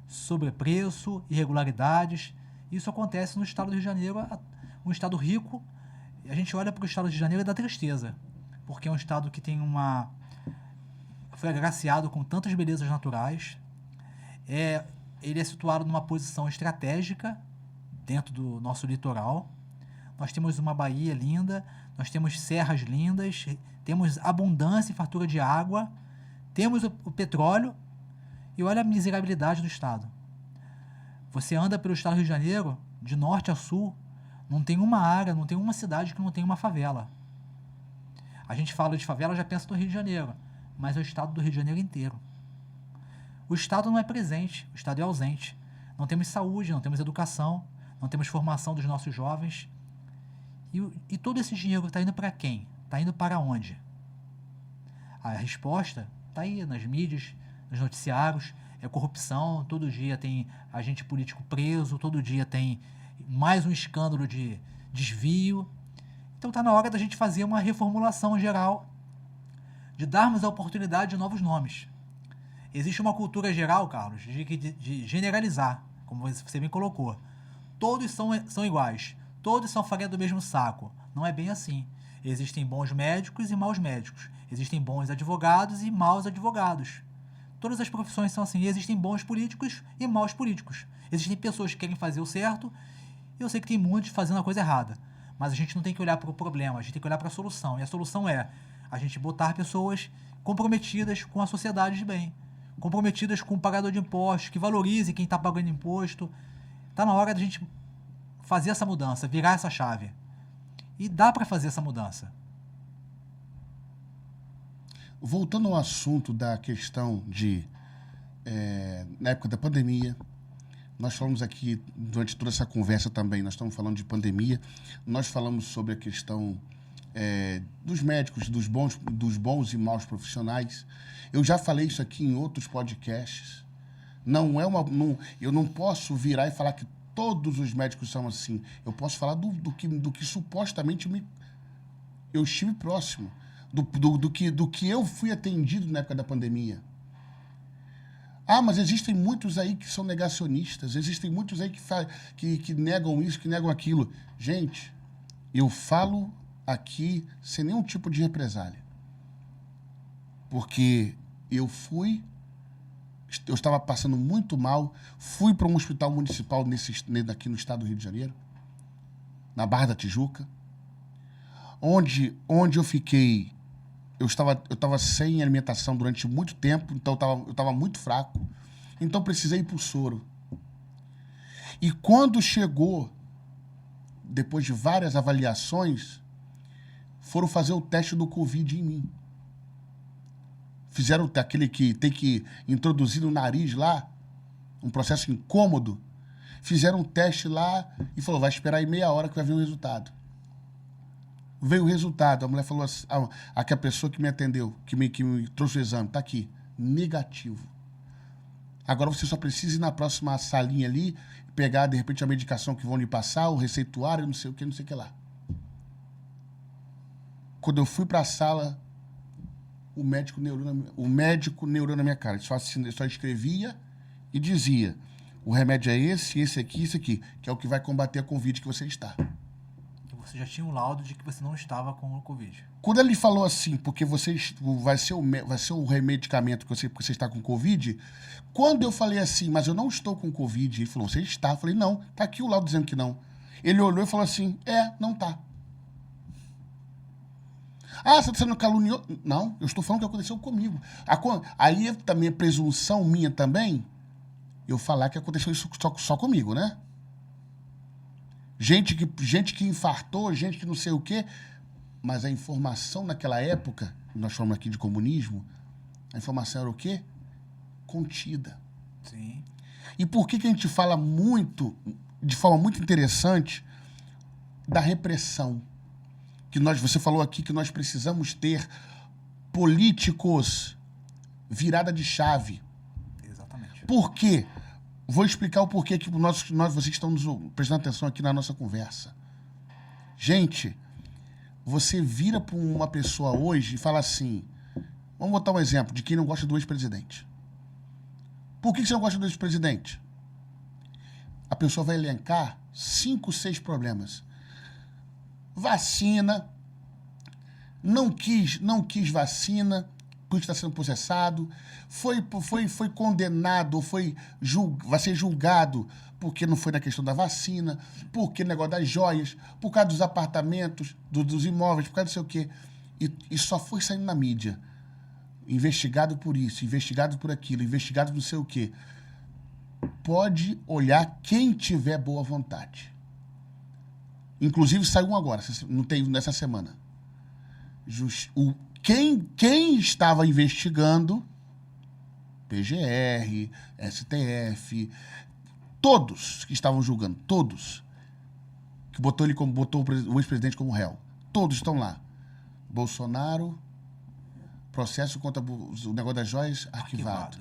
Sobrepreço, irregularidades. Isso acontece no estado do Rio de Janeiro, um estado rico. A gente olha para o estado do Rio de Janeiro e dá tristeza, porque é um estado que foi agraciado com tantas belezas naturais. Ele é situado numa posição estratégica dentro do nosso litoral. Nós temos uma baía linda, nós temos serras lindas, temos abundância e fartura de água, temos o petróleo, e olha a miserabilidade do estado. Você anda pelo estado do Rio de Janeiro, de norte a sul, não tem uma área, não tem uma cidade que não tem uma favela. A gente fala de favela, já pensa no Rio de Janeiro, mas é o estado do Rio de Janeiro inteiro. O estado não é presente, o estado é ausente. Não temos saúde, não temos educação, não temos formação dos nossos jovens. E todo esse dinheiro está indo para quem? Está indo para onde? A resposta está aí nas mídias, nos noticiários. É corrupção, todo dia tem agente político preso, todo dia tem mais um escândalo de desvio. Então está na hora da gente fazer uma reformulação geral, de darmos a oportunidade de novos nomes. Existe uma cultura geral, Carlos, de generalizar, como você bem colocou. Todos são iguais, todos são farinha do mesmo saco. Não é bem assim. Existem bons médicos e maus médicos. Existem bons advogados e maus advogados. Todas as profissões são assim. E existem bons políticos e maus políticos. Existem pessoas que querem fazer o certo, e eu sei que tem muitos fazendo a coisa errada. Mas a gente não tem que olhar para o problema, a gente tem que olhar para a solução. E a solução é a gente botar pessoas comprometidas com a sociedade de bem, comprometidas com o pagador de impostos, que valorize quem está pagando imposto. Está na hora da gente fazer essa mudança, virar essa chave. E dá para fazer essa mudança. Voltando ao assunto da questão na época da pandemia, nós falamos aqui, durante toda essa conversa também, nós estamos falando de pandemia, nós falamos sobre a questão dos médicos, dos bons e maus profissionais. Eu já falei isso aqui em outros podcasts. Eu não posso virar e falar que todos os médicos são assim. Eu posso falar do que supostamente eu estive próximo, do que eu fui atendido na época da pandemia. Mas existem muitos aí que são negacionistas, existem muitos aí que negam isso, que negam aquilo. Gente, eu falo aqui sem nenhum tipo de represália. Porque eu estava passando muito mal, fui para um hospital municipal aqui no estado do Rio de Janeiro, na Barra da Tijuca. onde eu fiquei, eu estava sem alimentação durante muito tempo, então eu estava muito fraco. Então precisei ir pro soro. E quando chegou, depois de várias avaliações, foram fazer o teste do Covid em mim. Fizeram aquele que tem que introduzir no nariz lá, um processo incômodo. Fizeram um teste lá e falou, vai esperar aí meia hora que vai vir o resultado. Veio o resultado, a mulher falou assim, a pessoa que me atendeu, que me trouxe o exame, tá aqui, negativo. Agora você só precisa ir na próxima salinha ali, pegar, de repente, a medicação que vão lhe passar, o receituário, não sei o que lá. Quando eu fui pra sala, o médico neurou na minha cara. Ele só escrevia e dizia, o remédio é esse aqui, esse aqui, que é o que vai combater a Covid que você está. Você já tinha um laudo de que você não estava com o Covid. Quando ele falou assim, porque vai ser o remedicamento que você está com Covid, quando eu falei assim, mas eu não estou com Covid, ele falou, você está? Eu falei, não, tá aqui o laudo dizendo que não. Ele olhou e falou assim, não tá. Ah, você está sendo caluniou? Não, eu estou falando o que aconteceu comigo. Aí também é presunção minha também, eu falar que aconteceu isso só comigo, né? Gente que infartou, gente que não sei o quê. Mas a informação naquela época, nós falamos aqui de comunismo, a informação era o quê? Contida. Sim. E por que a gente fala muito, de forma muito interessante, da repressão? Você falou aqui que nós precisamos ter políticos virada de chave. Exatamente. Por quê? Vou explicar o porquê que vocês estão nos prestando atenção aqui na nossa conversa. Gente, você vira para uma pessoa hoje e fala assim, vamos botar um exemplo de quem não gosta do ex-presidente. Por que você não gosta do ex-presidente? A pessoa vai elencar 5, 6 problemas. Vacina, não quis vacina, por está sendo processado, foi condenado, vai ser julgado porque não foi na questão da vacina, porque no negócio das joias, por causa dos apartamentos, dos imóveis, por causa não sei o quê. E só foi saindo na mídia. Investigado por isso, investigado por aquilo, investigado não sei o quê. Pode olhar quem tiver boa vontade. Inclusive saiu um agora, não tem nessa semana. Quem estava investigando, PGR, STF, todos que estavam julgando, todos, que botou o ex-presidente como réu, todos estão lá. Bolsonaro, processo contra o negócio das joias, arquivado.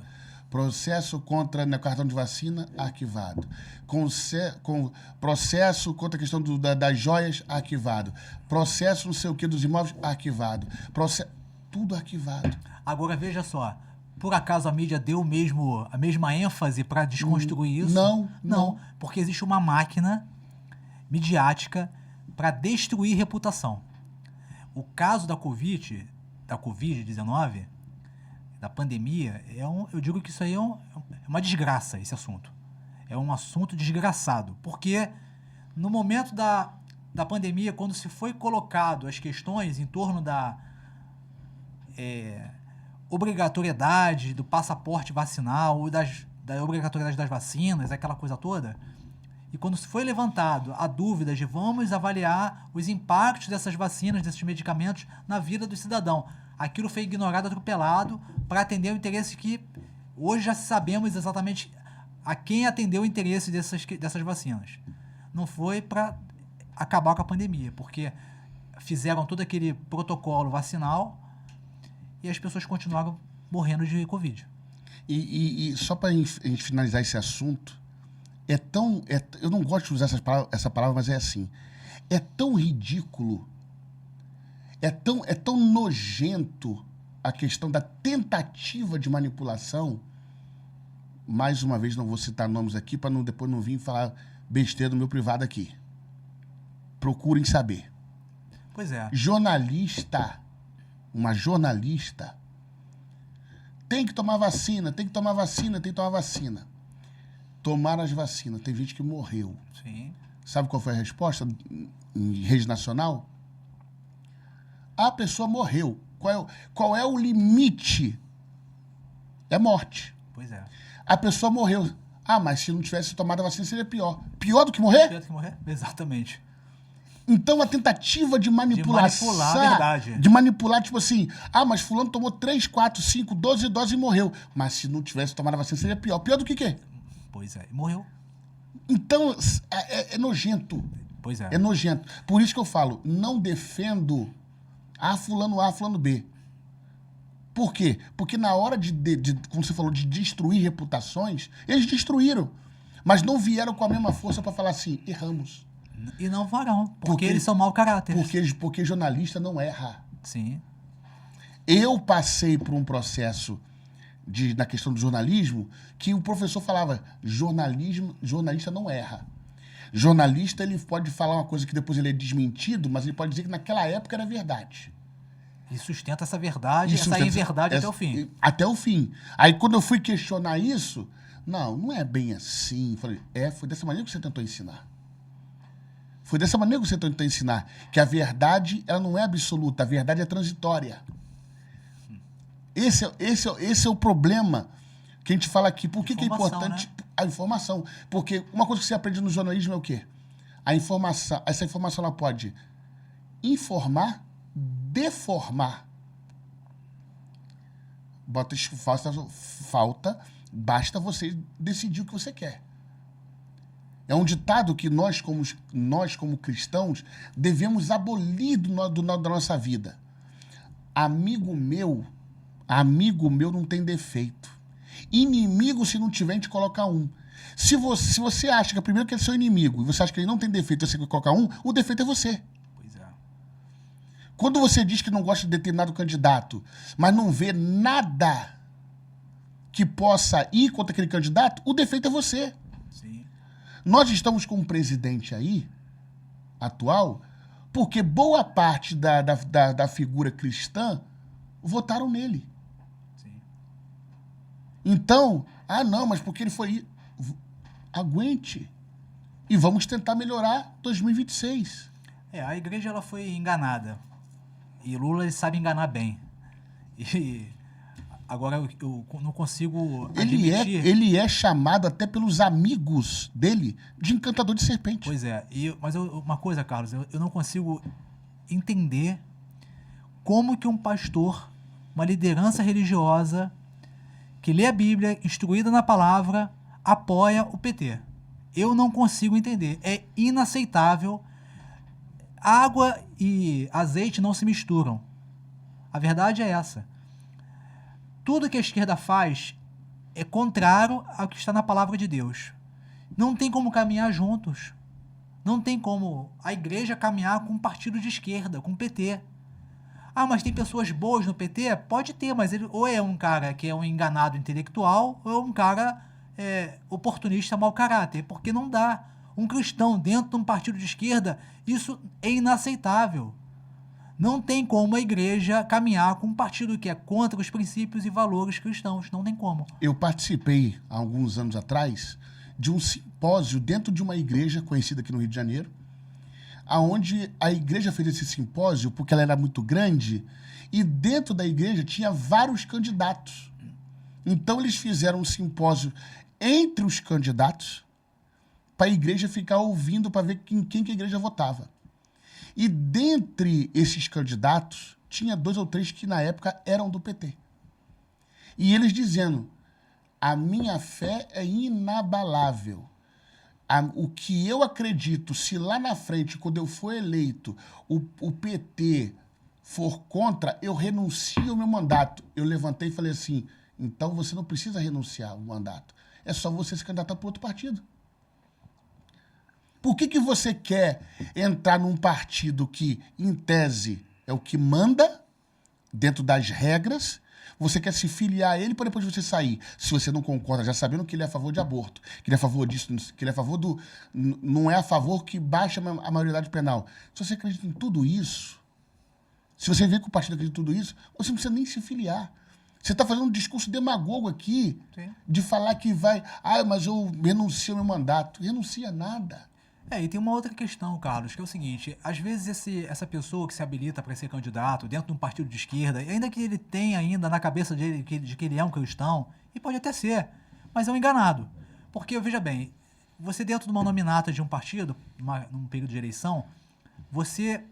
Processo contra o cartão de vacina, arquivado. Processo contra a questão das joias, arquivado. Processo não sei o que dos imóveis, arquivado. Tudo arquivado. Agora, veja só. Por acaso a mídia deu a mesma ênfase para desconstruir isso? Não. Porque existe uma máquina midiática para destruir reputação. O caso da Covid-19, da pandemia, eu digo que isso aí é uma desgraça, esse assunto. É um assunto desgraçado. Porque no momento da pandemia, quando se foi colocado as questões em torno da obrigatoriedade do passaporte vacinal, da obrigatoriedade das vacinas, aquela coisa toda, e quando se foi levantado a dúvida de vamos avaliar os impactos dessas vacinas, desses medicamentos na vida do cidadão, aquilo foi ignorado, atropelado, para atender o interesse que hoje já sabemos exatamente a quem atendeu o interesse dessas vacinas. Não foi para acabar com a pandemia, porque fizeram todo aquele protocolo vacinal e as pessoas continuaram morrendo de Covid. E só para a gente finalizar esse assunto, eu não gosto de usar essa palavra, mas é assim, é tão ridículo, é tão nojento a questão da tentativa de manipulação. Mais uma vez, não vou citar nomes aqui para depois não vir falar besteira no meu privado aqui. Procurem saber. Pois é. Uma jornalista, tem que tomar vacina. Tomaram as vacinas, tem gente que morreu. Sim. Sabe qual foi a resposta em rede nacional? A pessoa morreu. Qual é o limite? É morte. Pois é. A pessoa morreu. Ah, mas se não tivesse tomado a vacina seria pior. Pior do que morrer? Pior do que morrer? Exatamente. Então, a tentativa de manipulação... De manipular a verdade. De manipular, tipo assim... Ah, mas fulano tomou 3, 4, 5, 12 doses e morreu. Mas se não tivesse tomado a vacina, seria pior. Pior do que quê? Pois é. Morreu. Então, é nojento. Pois é. É nojento. Por isso que eu falo, não defendo fulano A, fulano B. Por quê? Porque na hora como você falou, de destruir reputações, eles destruíram. Mas não vieram com a mesma força para falar assim, erramos. E não farão, porque eles são mau caráter. Porque jornalista não erra. Sim. Eu passei por um processo na questão do jornalismo que o professor falava, jornalista não erra. Jornalista, ele pode falar uma coisa que depois ele é desmentido, mas ele pode dizer que naquela época era verdade. E sustenta essa verdade, essa inverdade até o fim. Até o fim. Aí, quando eu fui questionar isso, não é bem assim. Falei, foi dessa maneira que você tentou ensinar. Foi dessa maneira que você tentou ensinar. Que a verdade, ela não é absoluta, a verdade é transitória. Esse é o problema que a gente fala aqui. Por que é importante, né? A informação? Porque uma coisa que você aprende no jornalismo é o quê? Essa informação ela pode informar, deformar. Basta você decidir o que você quer. É um ditado que nós como cristãos, devemos abolir da nossa vida. Amigo meu não tem defeito. Inimigo, se não tiver, a gente coloca um. Se você acha que o primeiro que é seu inimigo, e você acha que ele não tem defeito, você coloca um, o defeito é você. Pois é. Quando você diz que não gosta de determinado candidato, mas não vê nada que possa ir contra aquele candidato, o defeito é você. Sim. Nós estamos com um presidente aí, atual, porque boa parte da figura cristã votaram nele. Sim. Então, não, mas porque ele foi... Aguente. E vamos tentar melhorar 2026. A igreja ela foi enganada. E Lula ele sabe enganar bem. E agora eu não consigo admitir... Ele é chamado até pelos amigos dele de encantador de serpente. Pois é. Mas uma coisa, Carlos, eu não consigo entender como que um pastor, uma liderança religiosa que lê a Bíblia, instruída na palavra, apoia o PT. Eu não consigo entender. É inaceitável. Água e azeite não se misturam. A verdade é essa. Tudo que a esquerda faz é contrário ao que está na palavra de Deus. Não tem como caminhar juntos. Não tem como a igreja caminhar com um partido de esquerda, com o PT. Mas tem pessoas boas no PT? Pode ter, mas ele ou é um cara que é um enganado intelectual ou é um cara oportunista mau caráter, porque não dá. Um cristão dentro de um partido de esquerda, isso é inaceitável. Não tem como a igreja caminhar com um partido que é contra os princípios e valores cristãos. Não tem como. Eu participei, há alguns anos atrás, de um simpósio dentro de uma igreja conhecida aqui no Rio de Janeiro, aonde a igreja fez esse simpósio porque ela era muito grande e dentro da igreja tinha vários candidatos. Então eles fizeram um simpósio entre os candidatos para a igreja ficar ouvindo para ver quem que a igreja votava. E dentre esses candidatos, tinha 2 ou 3 que na época eram do PT. E eles dizendo, a minha fé é inabalável. O que eu acredito, se lá na frente, quando eu for eleito, o PT for contra, eu renuncio ao meu mandato. Eu levantei e falei assim, então você não precisa renunciar ao mandato. É só você se candidatar para outro partido. Por que você quer entrar num partido que, em tese, é o que manda, dentro das regras, você quer se filiar a ele para depois você sair? Se você não concorda, já sabendo que ele é a favor de aborto, que ele é a favor disso, que ele é a favor do... Não é a favor que baixa a maioridade penal. Se você acredita em tudo isso, se você vê que o partido acredita em tudo isso, você não precisa nem se filiar. Você está fazendo um discurso demagogo aqui, Sim. de falar que vai... mas eu renuncio ao meu mandato. Renuncia nada. E tem uma outra questão, Carlos, que é o seguinte: às vezes essa pessoa que se habilita para ser candidato dentro de um partido de esquerda, e ainda que ele tenha ainda na cabeça dele de que ele é um cristão, e pode até ser, mas é um enganado. Porque, veja bem, você dentro de uma nominata de um partido, num período de eleição,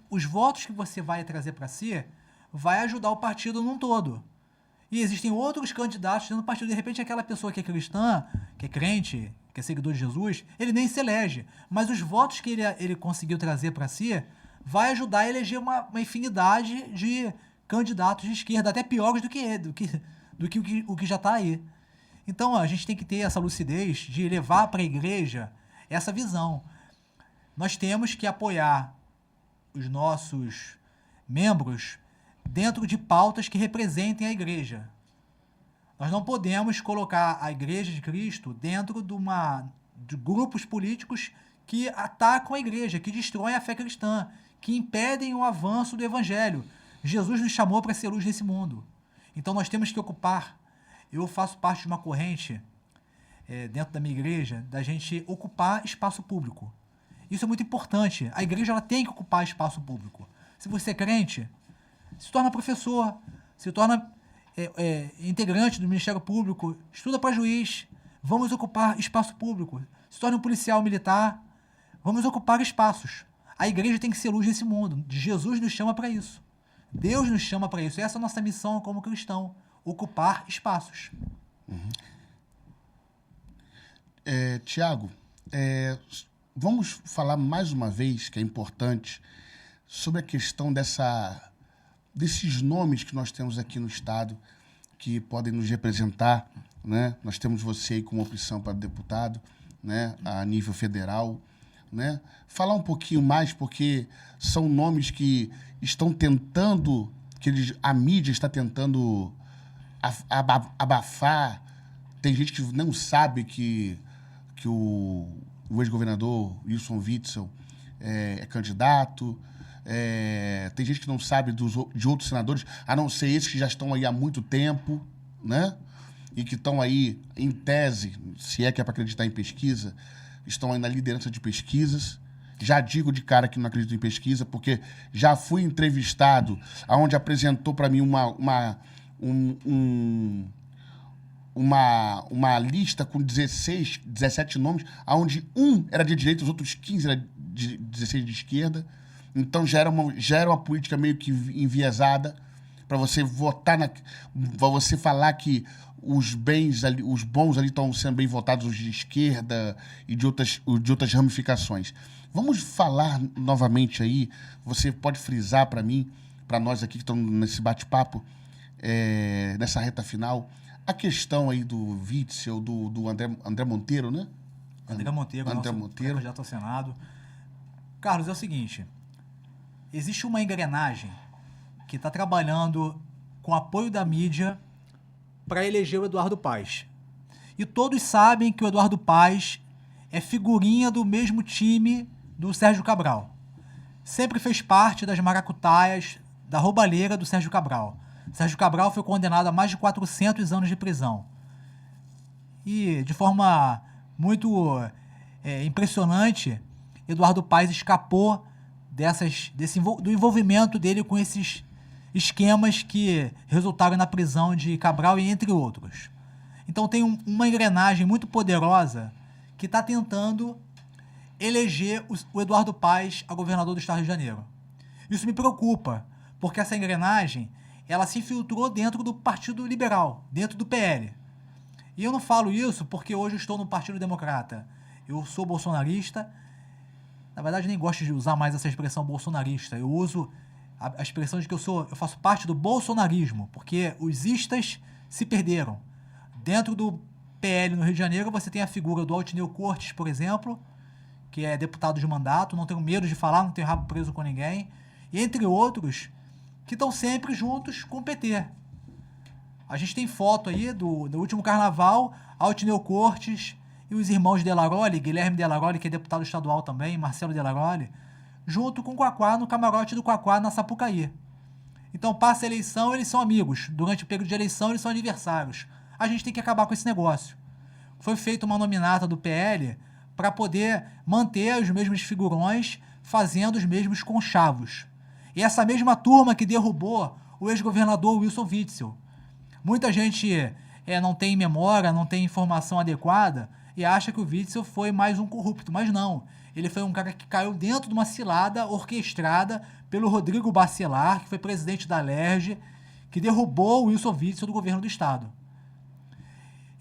os votos que você vai trazer para si vai ajudar o partido num todo. E existem outros candidatos dentro do partido. De repente, aquela pessoa que é cristã, que é crente, que é seguidor de Jesus, ele nem se elege. Mas os votos que ele conseguiu trazer para si vai ajudar a eleger uma infinidade de candidatos de esquerda, até piores do que ele, do que o que já está aí. Então, a gente tem que ter essa lucidez de levar para a igreja essa visão. Nós temos que apoiar os nossos membros dentro de pautas que representem a igreja. Nós não podemos colocar a Igreja de Cristo dentro de grupos políticos que atacam a igreja, que destroem a fé cristã, que impedem o avanço do evangelho. Jesus nos chamou para ser luz nesse mundo. Então nós temos que ocupar. Eu faço parte de uma corrente dentro da minha igreja, da gente ocupar espaço público. Isso é muito importante. A igreja ela tem que ocupar espaço público. Se você é crente, se torna professor, se torna integrante do Ministério Público, estuda para juiz, vamos ocupar espaço público, se torna um policial militar, vamos ocupar espaços. A igreja tem que ser luz nesse mundo. Jesus nos chama para isso. Deus nos chama para isso. Essa é a nossa missão como cristão, ocupar espaços. Tiago, vamos falar mais uma vez, que é importante, sobre a questão desses nomes que nós temos aqui no Estado que podem nos representar, né? Nós temos você aí como opção para deputado, né? A nível federal, né? Falar um pouquinho mais, porque são nomes que estão tentando, a mídia está tentando abafar. Tem gente que não sabe que o ex-governador Wilson Witzel é candidato. Tem gente que não sabe de outros senadores, a não ser esses que já estão aí há muito tempo, né? E que estão aí, em tese, se é que é para acreditar em pesquisa, estão aí na liderança de pesquisas. Já digo de cara que não acredito em pesquisa, porque já fui entrevistado, onde apresentou para mim uma lista com 16, 17 nomes, onde um era de direita, os outros 15 eram 16 de esquerda. Então já era uma política meio que enviesada para você votar para você falar que os bons ali estão sendo bem votados, os de esquerda e de outras ramificações. Vamos falar novamente aí, você pode frisar para mim, para nós aqui que estamos nesse bate-papo, nessa reta final, a questão aí do Witzel, do André Monteiro, né? André Monteiro, candidato ao Senado. Carlos, é o seguinte: existe uma engrenagem que está trabalhando com apoio da mídia para eleger o Eduardo Paes. E todos sabem que o Eduardo Paes é figurinha do mesmo time do Sérgio Cabral. Sempre fez parte das maracutaias, da roubalheira do Sérgio Cabral. Sérgio Cabral foi condenado a mais de 400 anos de prisão. E, de forma muito impressionante, Eduardo Paes escapou do envolvimento dele com esses esquemas que resultaram na prisão de Cabral e entre outros. Então tem uma engrenagem muito poderosa que está tentando eleger o Eduardo Paes a governador do estado do Rio de Janeiro. Isso me preocupa, porque essa engrenagem ela se infiltrou dentro do Partido Liberal, dentro do PL. E eu não falo isso porque hoje eu estou no Partido Democrata. Eu sou bolsonarista. Na verdade, nem gosto de usar mais essa expressão bolsonarista. Eu uso a expressão de que eu faço parte do bolsonarismo, porque os istas se perderam. Dentro do PL no Rio de Janeiro, você tem a figura do Altineu Cortes, por exemplo, que é deputado de mandato, não tenho medo de falar, não tenho rabo preso com ninguém, e entre outros, que estão sempre juntos com o PT. A gente tem foto aí do último carnaval, Altineu Cortes e os irmãos Delaroli, Guilherme Delaroli, que é deputado estadual também, Marcelo Delaroli, junto com o Quaquá no camarote do Quaquá na Sapucaí. Então passa a eleição, eles são amigos. Durante o período de eleição, eles são adversários. A gente tem que acabar com esse negócio. Foi feita uma nominata do PL para poder manter os mesmos figurões fazendo os mesmos conchavos. E essa mesma turma que derrubou o ex-governador Wilson Witzel. Muita gente não tem memória, não tem informação adequada e acha que o Witzel foi mais um corrupto, mas não. Ele foi um cara que caiu dentro de uma cilada orquestrada pelo Rodrigo Bacelar, que foi presidente da Alerj, que derrubou o Wilson Witzel do governo do estado.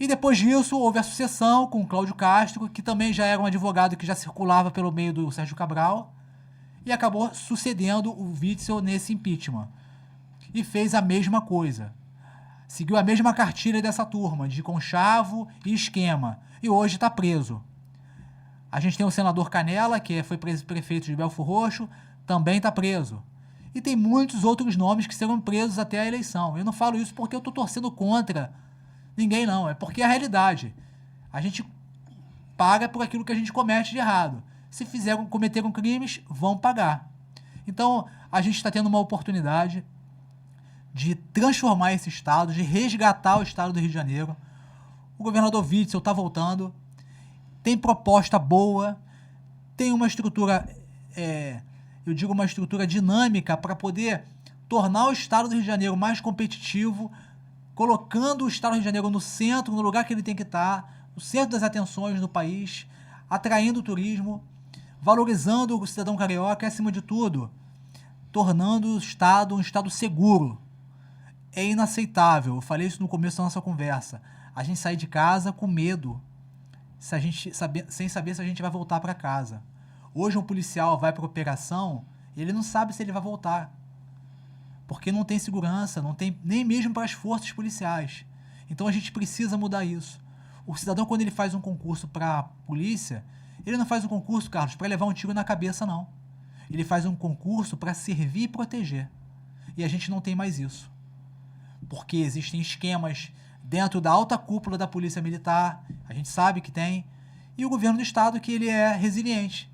E depois disso, houve a sucessão com o Cláudio Castro, que também já era um advogado que já circulava pelo meio do Sérgio Cabral, e acabou sucedendo o Witzel nesse impeachment. E fez a mesma coisa. Seguiu a mesma cartilha dessa turma, de conchavo e esquema, e hoje está preso. A gente tem o senador Canela, que foi prefeito de Belfor Roxo, também está preso. E tem muitos outros nomes que serão presos até a eleição. Eu não falo isso porque eu estou torcendo contra ninguém, não. É porque é a realidade. A gente paga por aquilo que a gente comete de errado. Se cometeram crimes, vão pagar. Então, a gente está tendo uma oportunidade de transformar esse estado, de resgatar o estado do Rio de Janeiro. O governador Witzel está voltando, tem proposta boa, tem uma estrutura, eu digo uma estrutura dinâmica para poder tornar o estado do Rio de Janeiro mais competitivo, colocando o estado do Rio de Janeiro no centro, no lugar que ele tem que estar, no centro das atenções do país, atraindo o turismo, valorizando o cidadão carioca e, acima de tudo, tornando o estado um estado seguro. É inaceitável, eu falei isso no começo da nossa conversa, a gente sair de casa com medo, sem saber se a gente vai voltar para casa. Hoje um policial vai para operação e ele não sabe se ele vai voltar, porque não tem segurança, não tem nem mesmo para as forças policiais. Então a gente precisa mudar isso. O cidadão, quando ele faz um concurso para a polícia, ele não faz um concurso, Carlos, para levar um tiro na cabeça, não. Ele faz um concurso para servir e proteger. E a gente não tem mais isso. Porque existem esquemas dentro da alta cúpula da Polícia Militar, a gente sabe que tem, e o governo do estado que ele é resiliente.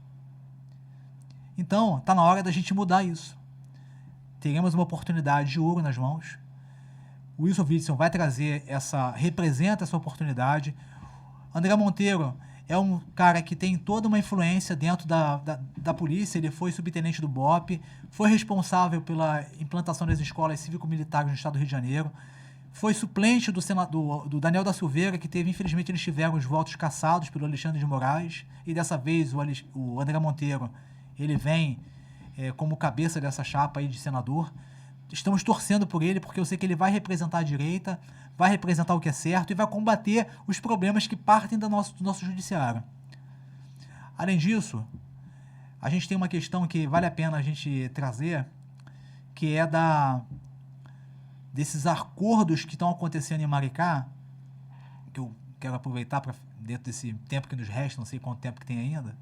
Então, está na hora da gente mudar isso. Teremos uma oportunidade de ouro nas mãos. O Wilson Witzel vai representa essa oportunidade. André Monteiro é um cara que tem toda uma influência dentro da polícia, ele foi subtenente do BOPE, foi responsável pela implantação das escolas cívico-militares no estado do Rio de Janeiro, foi suplente do Daniel da Silveira, que infelizmente eles tiveram os votos cassados pelo Alexandre de Moraes, e dessa vez o André Monteiro, ele vem como cabeça dessa chapa aí de senador. Estamos torcendo por ele, porque eu sei que ele vai representar a direita, vai representar o que é certo e vai combater os problemas que partem do nosso judiciário. Além disso, a gente tem uma questão que vale a pena a gente trazer, que é desses acordos que estão acontecendo em Maricá, que eu quero aproveitar para, dentro desse tempo que nos resta, não sei quanto tempo que tem ainda.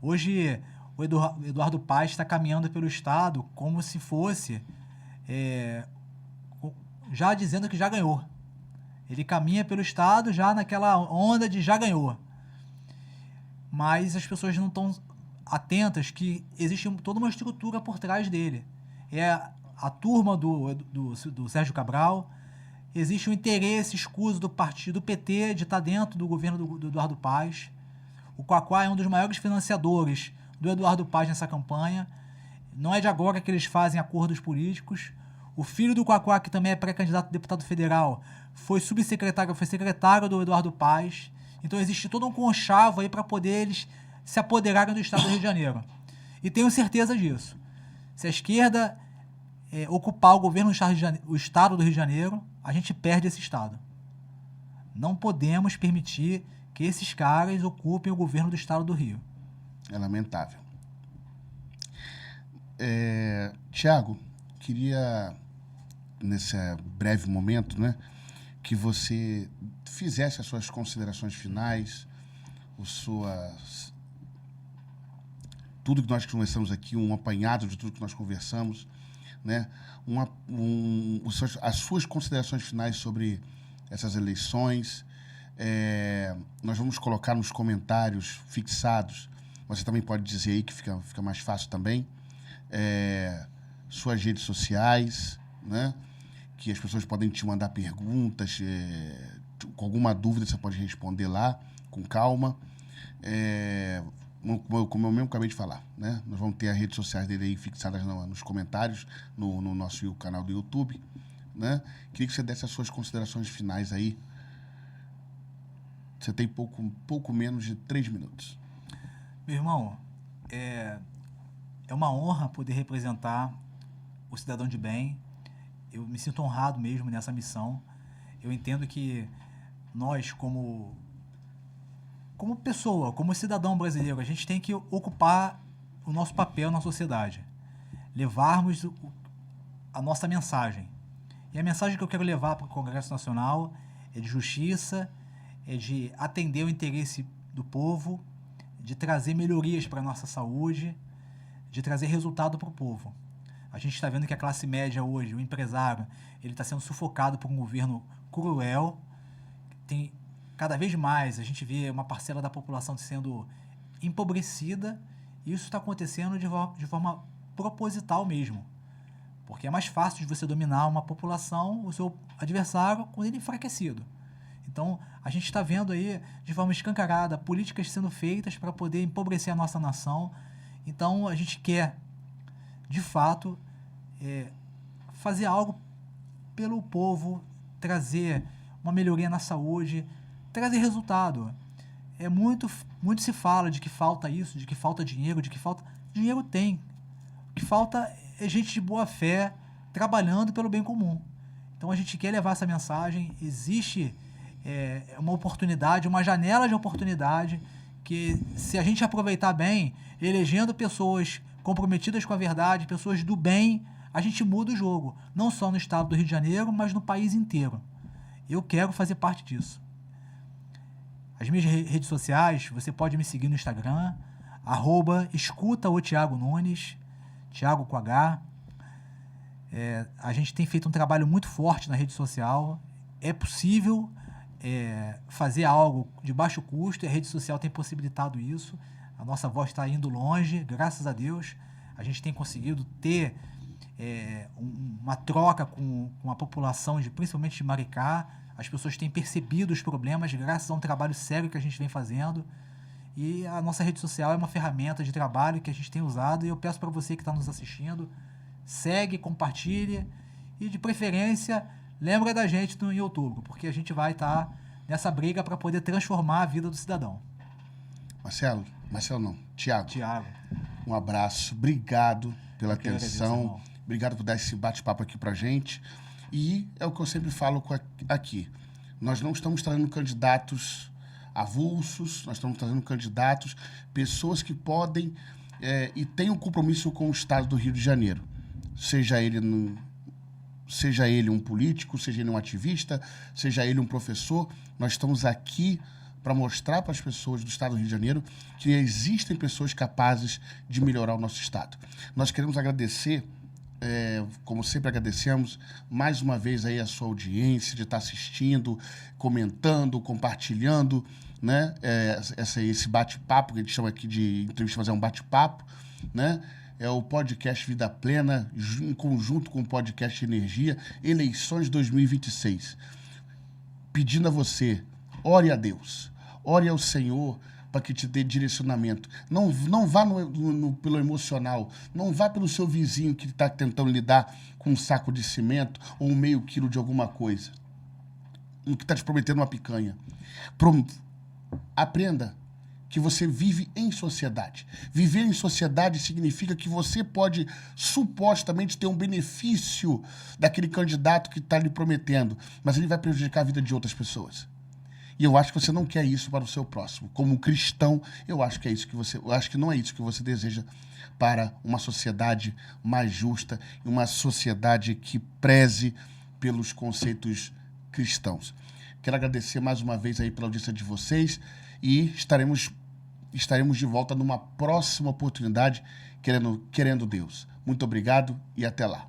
Hoje, o Eduardo Paes está caminhando pelo estado como se fosse já dizendo que já ganhou. Ele caminha pelo estado já naquela onda de já ganhou. Mas as pessoas não estão atentas que existe toda uma estrutura por trás dele. É a turma do Sérgio Cabral, existe um interesse escuso do partido do PT de estar dentro do governo do Eduardo Paes. O Quaquá é um dos maiores financiadores do Eduardo Paes nessa campanha. Não é de agora que eles fazem acordos políticos. O filho do Quaquá, que também é pré-candidato a deputado federal, foi secretário do Eduardo Paes. Então existe todo um conchavo aí para poder eles se apoderarem do estado do Rio de Janeiro. E tenho certeza disso. Se a esquerda ocupar o governo do estado do Rio de Janeiro, a gente perde esse estado. Não podemos permitir que esses caras ocupem o governo do estado do Rio. É lamentável. Tiago, queria, nesse breve momento, né, que você fizesse as suas considerações finais, tudo que nós conversamos aqui, um apanhado de tudo que nós conversamos, né, as suas considerações finais sobre essas eleições. Nós vamos colocar nos comentários fixados, você também pode dizer aí que fica mais fácil também, suas redes sociais, né, que as pessoas podem te mandar perguntas, com alguma dúvida você pode responder lá, com calma. Como eu mesmo acabei de falar, né? Nós vamos ter as redes sociais dele aí fixadas nos comentários, no nosso canal do YouTube, né? Queria que você desse as suas considerações finais aí. Você tem pouco menos de 3 minutos. Meu irmão, é uma honra poder representar o cidadão de bem. Eu me sinto honrado mesmo nessa missão. Eu entendo que nós, como pessoa, como cidadão brasileiro, a gente tem que ocupar o nosso papel na sociedade. Levarmos a nossa mensagem. E a mensagem que eu quero levar para o Congresso Nacional é de justiça, é de atender o interesse do povo, de trazer melhorias para a nossa saúde, de trazer resultado para o povo. A gente está vendo que a classe média hoje, o empresário, ele está sendo sufocado por um governo cruel. Tem cada vez mais a gente vê uma parcela da população sendo empobrecida, e isso está acontecendo de forma proposital mesmo. Porque é mais fácil de você dominar uma população, o seu adversário, quando ele é enfraquecido. Então, a gente está vendo aí, de forma escancarada, políticas sendo feitas para poder empobrecer a nossa nação. Então, a gente quer, de fato, fazer algo pelo povo, trazer uma melhoria na saúde, trazer resultado. Muito se fala de que falta isso, de que falta dinheiro, de que falta... Dinheiro tem. O que falta é gente de boa fé trabalhando pelo bem comum. Então a gente quer levar essa mensagem. Existe uma oportunidade, uma janela de oportunidade que, se a gente aproveitar bem, elegendo pessoas comprometidas com a verdade, pessoas do bem, a gente muda o jogo. Não só no estado do Rio de Janeiro, mas no país inteiro. Eu quero fazer parte disso. As minhas redes sociais, você pode me seguir no Instagram, @escutaotiagonunes, Thiago com H. A gente tem feito um trabalho muito forte na rede social. É possível fazer algo de baixo custo, e a rede social tem possibilitado isso. A nossa voz está indo longe, graças a Deus. A gente tem conseguido ter uma troca com a população, principalmente de Maricá. As pessoas têm percebido os problemas graças a um trabalho sério que a gente vem fazendo. E a nossa rede social é uma ferramenta de trabalho que a gente tem usado. E eu peço para você que está nos assistindo, segue, compartilhe e, de preferência, lembra da gente em outubro, porque a gente vai estar nessa briga para poder transformar a vida do cidadão. Marcelo não, Thiago. Um abraço, obrigado pela atenção, obrigado por dar esse bate-papo aqui pra gente. E é o que eu sempre falo aqui, nós não estamos trazendo candidatos avulsos, nós estamos trazendo candidatos, pessoas que podem e têm um compromisso com o estado do Rio de Janeiro, seja ele um político, seja ele um ativista, seja ele um professor. Nós estamos aqui para mostrar para as pessoas do estado do Rio de Janeiro que existem pessoas capazes de melhorar o nosso estado. Nós queremos agradecer, como sempre agradecemos, mais uma vez aí a sua audiência, de estar assistindo, comentando, compartilhando, né? Esse bate-papo que a gente chama aqui de entrevista, fazer um bate-papo, né? É o podcast Vida Plena, em conjunto com o podcast Energia, eleições 2026. Pedindo a você, ore a Deus, ore ao Senhor para que te dê direcionamento. Não vá pelo emocional, não vá pelo seu vizinho que está tentando lidar com um saco de cimento ou um meio quilo de alguma coisa, que está te prometendo uma picanha. Aprenda que você vive em sociedade. Viver em sociedade significa que você pode supostamente ter um benefício daquele candidato que está lhe prometendo, mas ele vai prejudicar a vida de outras pessoas. E eu acho que você não quer isso para o seu próximo. Como cristão, eu acho que não é isso que você deseja para uma sociedade mais justa e uma sociedade que preze pelos conceitos cristãos. Quero agradecer mais uma vez aí pela audiência de vocês e estaremos de volta numa próxima oportunidade, querendo Deus. Muito obrigado e até lá.